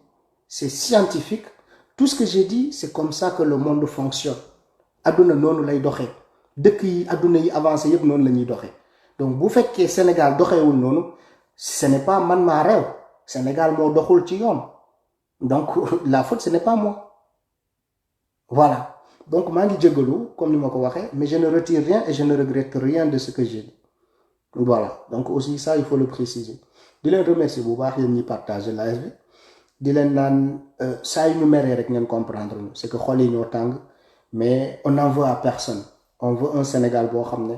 c'est scientifique. Tout ce que j'ai dit, c'est comme ça que le monde fonctionne. Aduna nonu lay doxé. Dëkk yi aduna yi avancé yépp non lañuy doxé. Donc bu fekké Sénégal doxéwul nonu, ce n'est pas man ma réew. Sénégal mo doxul ci yoon. Donc la faute ce n'est pas moi. Voilà. Donc maa ngi jégalu comme ni ma ko waxé, mais je ne retire rien et je ne regrette rien de ce que j'ai dit. Voilà. Donc aussi ça il faut le préciser. Di leen remercier bu baax yeen ñi partager live bi. Di leen naan saa yu ñu meree rek ngeen comprendre ñu. C'est que xol yi ñoo tàng, mais on n'en veut à personne. On veut un Sénégal boo xam ne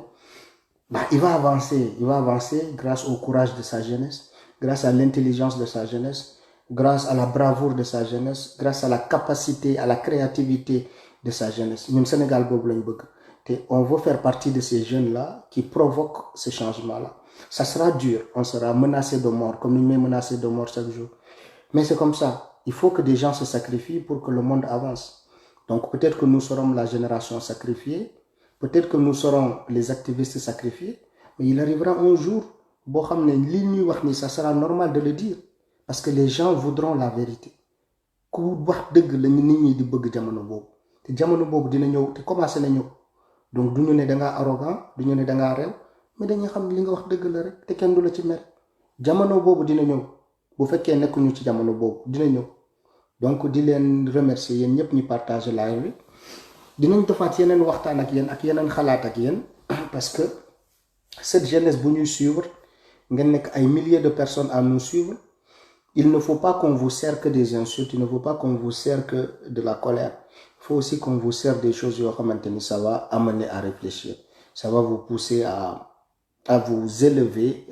il va avancer grâce au courage de sa jeunesse, grâce à l'intelligence de sa jeunesse, grâce à la bravoure de sa jeunesse, grâce à la capacité, à la créativité de sa jeunesse. Ñun Sénégal boobu lañ bëgg. Et on veut faire partie de ces jeunes-là qui provoquent ce changement-là. Ça sera dur, on sera menacé de mort, comme nous sommes menacés de mort chaque jour. Mais c'est comme ça. Il faut que des gens se sacrifient pour que le monde avance. Donc peut-être que nous serons la génération sacrifiée, peut-être que nous serons les activistes sacrifiés, mais il arrivera un jour, ça sera normal de le dire, parce que les gens voudront la vérité. Donc duñu ne da nga arrogant, duñu ne da nga rew, mais dañuy xam li nga wax deug la rek te kenn du la ci mer. Jamono bobu dina ñew. Bu fekkee nekkuñu ci jamono bobu dina ñew. Donc di leen remercier yeen ñëpp ñi partager live bi. Dinañ defaat yeneen waxtaan ak yeneen xalaat ak yeen parce que cette jeunesse bu ñuy suivre ngeen nekk ay milliers de personnes à nous suivre. Il ne faut pas qu'on vous sert que des insultes, il ne faut pas qu'on vous sert que de la colère. Il faut aussi qu'on vous sert des choses qui ça va amener à réfléchir. Ça va vous pousser à vous élever,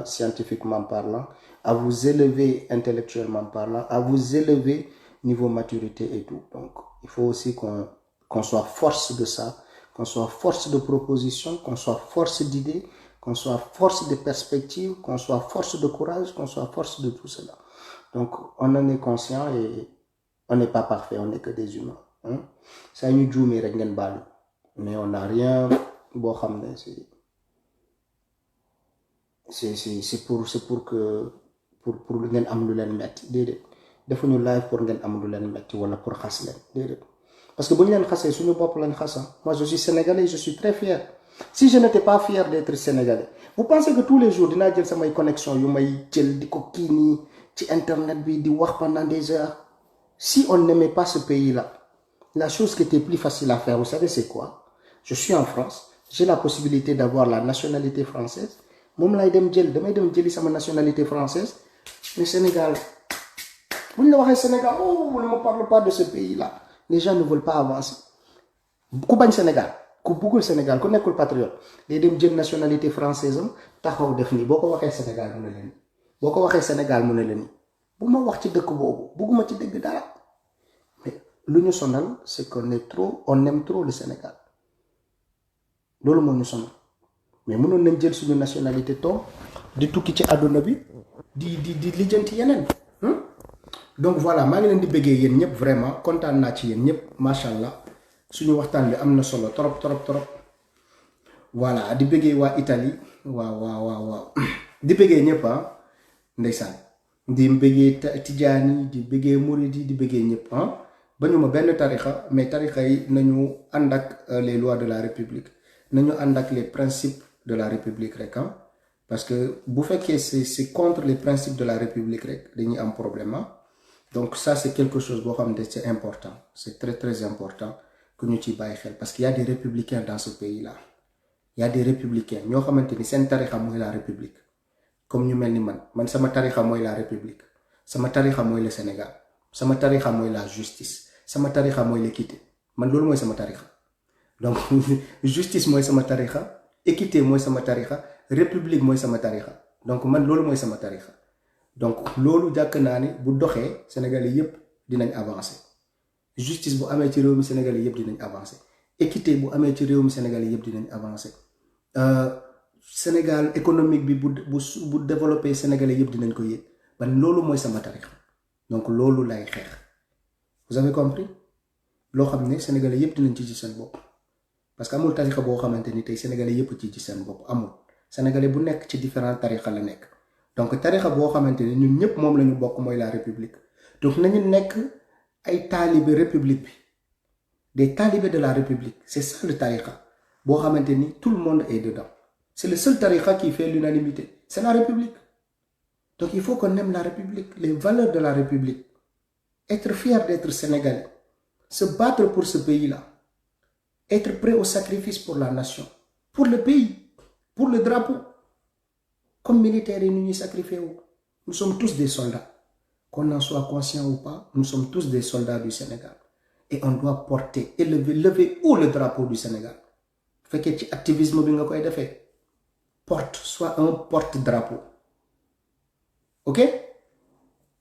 scientifiquement parlant, à vous élever intellectuellement parlant, à vous élever niveau maturité et tout. Donc, il faut aussi qu'on soit force de ça, qu'on soit force de proposition, qu'on soit force d'idées, qu'on soit force de perspective, qu'on soit force de courage, qu'on soit force de tout cela. Donc, on en est conscient et on n'est pas parfait, on n'est que des humains. Ça nous joue, mais on n'a rien. c'est pour que pour ngeen am lu leen metti déedéet defuñu live pour ngeen am lu leen metti wala pour xas leen déedéet parce que bu ñu leen xasee suñu bopp lañ xasa. Moi je suis sénégalais, je suis très fier. Si je n'étais pas fier d'être sénégalais, vous pensez que tous les jours dinaa jël samay connexion yu may jël di ko kii nii ci internet bi di wax pendant des heures? Si on n'aimait pas ce pays-là, la chose qui était plus facile à faire, vous savez c'est quoi? Je suis en France, j'ai la possibilité d'avoir la nationalité française. Moom lay dem jël damay dem jëli sama nationalité française. Mais Sénégal, bu ñu la waxee Sénégal, oh ne me parle pas de ce pays-là. Les gens ne veulent pas avancer. Ku bañ Sénégal, ku bëggul Sénégal, ku nekkul patriote, day dem jël nationalité française am taxaw def nii boo ko waxee Sénégal mu ne leen boo ko waxee Sénégal mu ne leen bu ma wax ci dëkk boobu bëgguma ci dëgg dara. Mais lu ñu sonal c'est qu'on est trop, on aime trop le Sénégal. Loolu moo ñu sonal. Mais mënoon nañ jël suñu nationalité toog di tukki ci àdduna bi di lijjanti yeneen. Donc voilà, maa ngi leen di bëggee yéen ñëpp vraiment kontaan naa ci yéen ñëpp macha allah suñu waxtaan bi am na solo trop. Voilà di bëggee waa Italie waaw di bëggee ñëpp ndeysaan di bëggee Tijaani di bëggee Muridi di bëggee ñëpp ba ñu ma benn tarixa mais tarixa yi nañu ànd ak les lois de la République nañu ànd ak les principes de la République rek parce que bu fekkee c'est contre les principes de la République rek dañuy am problème donc ça c'est quelque chose boo xam ne c'est important, c'est très important que ñu ci bàyyi xel parce qu'il y a des républicains dans ce pays-là. Il y a des républicains ñoo xamante ni seen tarixa mooy la République comme ñu mel ni man sama tarixa mooy la République, sama tarixa mooy le Sénégal, sama tarixa mooy la justice, sama tarixa mooy l'équité. Man loolu mooy sama tarixa. Donc justice mooy sama tarixa, équité mooy sama tarixa, république mooy sama tarixa. Donc man loolu mooy sama tarixa. Donc loolu jàkk naa ni bu doxee Sénégalais yépp dinañ avancer. Justice bu amee ci réew mi Sénégalais yépp dinañ avancer. Équité bu amee ci réew mi Sénégalais yépp dinañ avancer. Sénégal économique bi bu développé Sénégalais yépp dinañ ko yëg. Man loolu mooy sama tarixa. Donc loolu lay xeex. Vous avez compris? Loo xam ne Sénégalais yépp dinañ ci gis seen bopp. Parce que amul tarixa boo xamante ni tey Sénégalais yépp ci gis seen bopp amul. Sénégalais bu nekk ci différents tarixa la nekk. Donc tarixa boo xamante ni ñun ñëpp moom la ñu bokk mooy la République. Donc nañu nekk ay taalibe République bi. Des talibés de la République. C'est ça le tarixa. Boo xamante ni tout le monde est dedans. C'est le seul tarixa qui fait l'unanimité. C'est la République. Donc il faut qu'on aime la République, les valeurs de la République. Être fier d'être sénégalais. Se battre pour ce pays-là. Être prêt au sacrifice pour la nation. Pour le pays. Pour le drapeau. Comme militaires, nous nous sacrifions. Nous sommes tous des soldats. Qu'on en soit conscient ou pas, nous sommes tous des soldats du Sénégal. Et on doit porter, lever haut le drapeau du Sénégal. Fait que ci activisme bi nga koy defee. Porte, soit un porte-drapeau. Ok?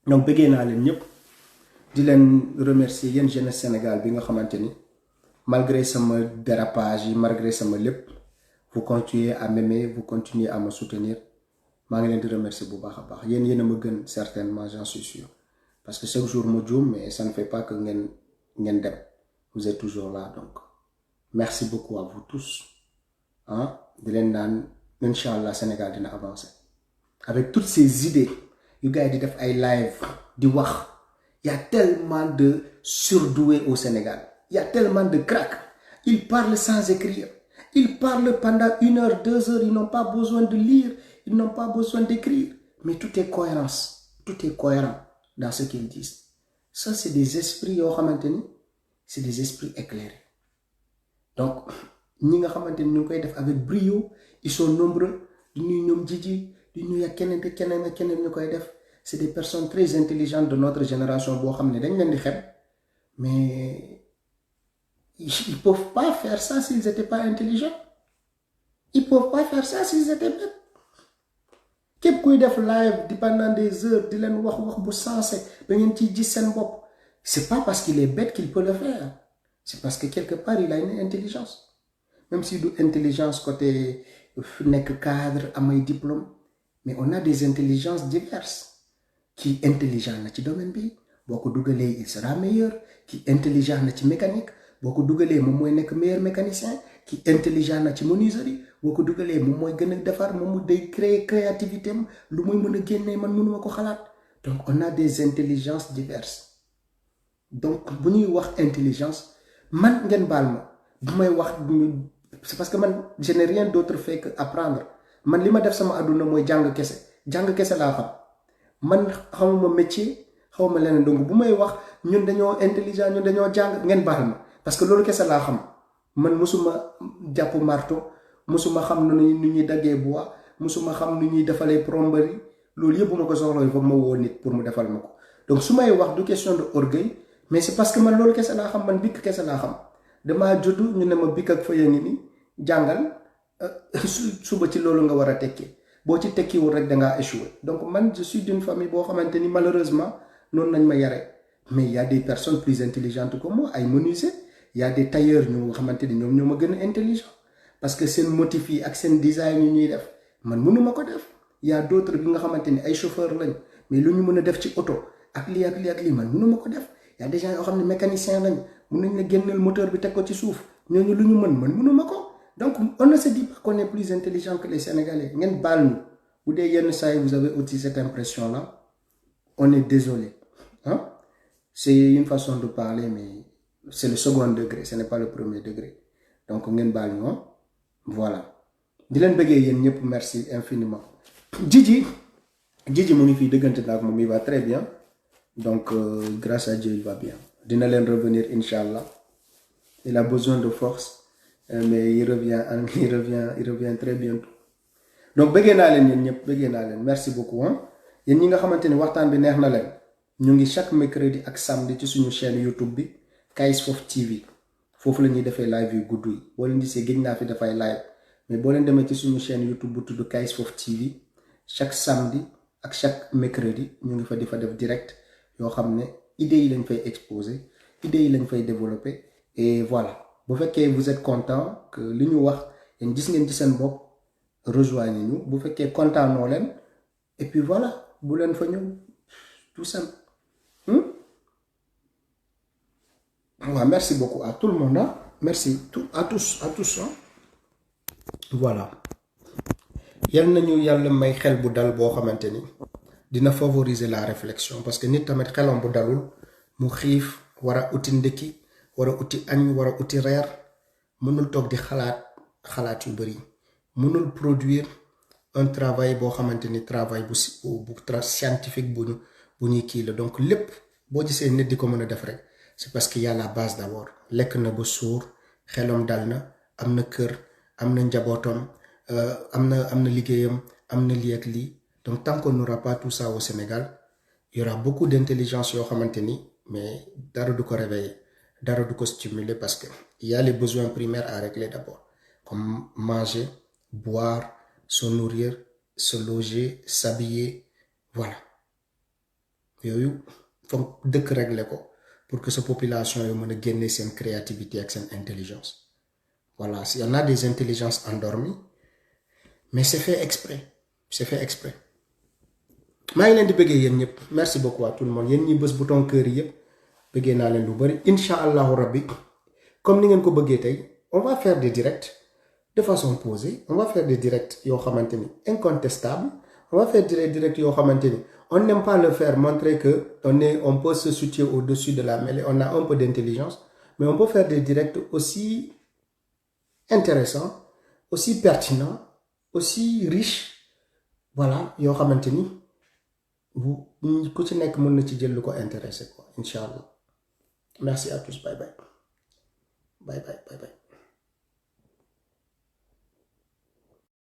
Donc bëggee naa leen ñëpp di leen remercier yéen jeunesse Sénégal bi nga xamante ni malgré sama dérapage yi malgré sama lépp vous continuez à m'aimer, vous continuez à me soutenir. maa ngi leen di remercier bu baax a baax yéen a ma gën certainement j'en suis sûr parce que chaque jour ma juum mais ça ne fait pas que ngeen dem. Vous êtes toujours là donc merci beaucoup à vous tous di leen naan Inch'Allah Sénégal dina avancer avec toutes ces idées yu gars yi di def ay live di wax. Il y a tellement de surdoués au Sénégal, il y a tellement de cracks. Ils parlent sans écrire, ils parlent pendant 1 heure 2 heures, ils n'ont pas besoin de lire, ils n'ont pas besoin d'écrire, mais tout est cohérence, tout est cohérent dans ce qu'ils disent. Ça c'est des esprits yoo xamante ni c'est des esprits éclairés. Donc ñi nga xamante ni ñu koy def avec brio, ils sont nombreux. di nuyu ñoom Jiji di nuyu ak keneen te keneen ak keneen ñu koy def. C'est des personnes très intelligentes de notre génération boo xam ne dañ leen di xeeb mais ils peuvent pas faire ça s'ils étaient pas intelligents. Ils peuvent pas faire ça s'ils étaient bêtes. Képp kuy def live di pendant des heures di leen wax bu sensé ba ngeen ciy gis seen bopp. C'est pas parce qu'il est bête qu'il peut le faire. C'est parce que quelque part il a une intelligence. Même si du intelligence côté nekk cadre amay diplôme, mais on a des intelligences diverses. Qui intelligent na ci domaine bi boo ko dugalee il sera meilleur. Qui intelligent na ci mécanique boo ko dugalee moom mooy nekk meilleur mécanicien. ki intelligent na ci menuiserie boo ko dugalee moom mooy gën a defar moom mu day créer créativité am lu muy mën a génnee man mënuma ko xalaat donc on a des intelligences diverses donc bu ñuy wax intelligence man ngeen baal ma bu may wax c'est parce que man je n'ai rien d'autre fait que apprendre man li ma def sama àdduna mooy jàng kese laa xam man xamuma métier xawma leneen donc bu may wax ñun dañoo intelligent ñun dañoo jàng ngeen baal ma parce que loolu kese laa xam man musuma jàpp marteau musuma xam nu ñuy daggee bois musuma xam nu ñuy defalee plomberie loolu yëpp bu ma ko soxla il faut ma woo nit pour mu defal ma ko donc su may wax du question de orgueil mais c'est parce que man loolu kese laa xam man bikk kese laa xam damaa juddu ñu ne ma bikk ak fëya ngi ni jàngal suba ci loolu nga war a tekkee boo ci tekkiwul rek dangaa échoué donc man je suis d'une famille boo xamante ni malheureusement noonu nañ ma yare mais il y a des personnes plus intelligentes que moi ay menuisiers il y a des tailleurs ñu nga xamante ni ñoom ñoo ma gën a intelligent parce que seen motif yi ak seen design yu ñuy def man mënuma ko def il y a d'autres bi nga xamante ni ay chauffeur lañ mais lu ñu mën a def ci oto ak lii ak lii ak lii man mënuma ko def il y a des gens yoo xam ne mécanicien lañ mën nañ la génneel moteur bi teg ko ci suuf ñooñu lu ñu mën man mënuma ko donc on ne se dit pas qu'on est plus intelligent que les Sénégalais ngeen baal ñu bu dee yenn saa yi vous avez aussi cette impression là on est désolé hein c'est une façon de parler mais c'est le second degré ce n'est pas le premier degré donc ngeen baal ñu voilà di leen bëggee yéen ñëpp merci infiniment Jiji mu ngi fii dëggante naak moom il va très bien donc grâce à Dieu il va bien dina leen revenir inchallah il a besoin de force mais il revient très bientôt donc bëggee naa leen yéen ñëpp bëggee naa leen merci beaucoup yéen ñi nga xamante ni waxtaan bi neex na leen ñu ngi chaque mercredi ak samedi ci suñu chaîne YouTube bi Kayz Fof TV foofu la ñuy defee live yu gudd yi boo leen gisee gëj naa fi dafay live mais boo leen demee ci suñu chaîne YouTube bu tudd Kayz Fof TV chaque samedi ak chaque mercredi ñu ngi fa di fa def direct yoo xam ne idées yi lañ fay exposer idées yi lañ fay développer et voilà bu fekkee vous êtes content que li ñu wax yéen gis ngeen ci seen bopp rejoignez ñu bu fekkee content noo leen et puis voilà bu leen fa ñëw tout simple waaw merci beaucoup à tout le monde merci à tous voilà yal nañu yàlla may xel bu dal boo xamante ni dina favoriser la réflexion parce que nit tamit xelam bu dalul mu xiif war a uti ndekki war a uti añ war a uti reer mënul toog di xalaat yu bari mënul produire un travail boo xamante ni travail bu scientifique bu ñuy kii la donc lépp boo gisee nit di ko mën a def rek c'est parce qu'il y a la base d'abord lekk na ba suur xelam dal na am na kër am na njabootam am na liggéeyam am na lii ak lii donc tant qu'on n'aura pas tout ça au Sénégal il y aura beaucoup d'intelligence yoo xamante ni mais dara du ko réveiller dara du ko stimuler parce que il y a les besoins primaires à régler d'abord comme manger boire se nourrir se loger s'habiller voilà yooyu foog dëkk régler ko pour que sa population yu mën a génne seen créativité ak seen intelligence voilà il y en a des intelligences endormies mais c'est fait exprès maa ngi leen di bëggee yéen ñëpp merci beaucoup à tout le monde yéen ñi bës bouton cœur yi yëpp bëggee naa leen lu bari incha allahu rabbi comme ni ngeen ko bëggee tey on va faire des directs de façon posée on va faire des directs yoo xamante ni incontestable on va faire des directs yoo xamante ni on n'aime pas le faire montrer que on peut se situer au-dessus de la mêlée on a un peu d'intelligence mais on peut faire des directs aussi intéressants aussi pertinents aussi riches voilà yoo xamante ni ku ci nekk mën na ci jël lu ko intéressé quoi incha allah merci à tous bye bye.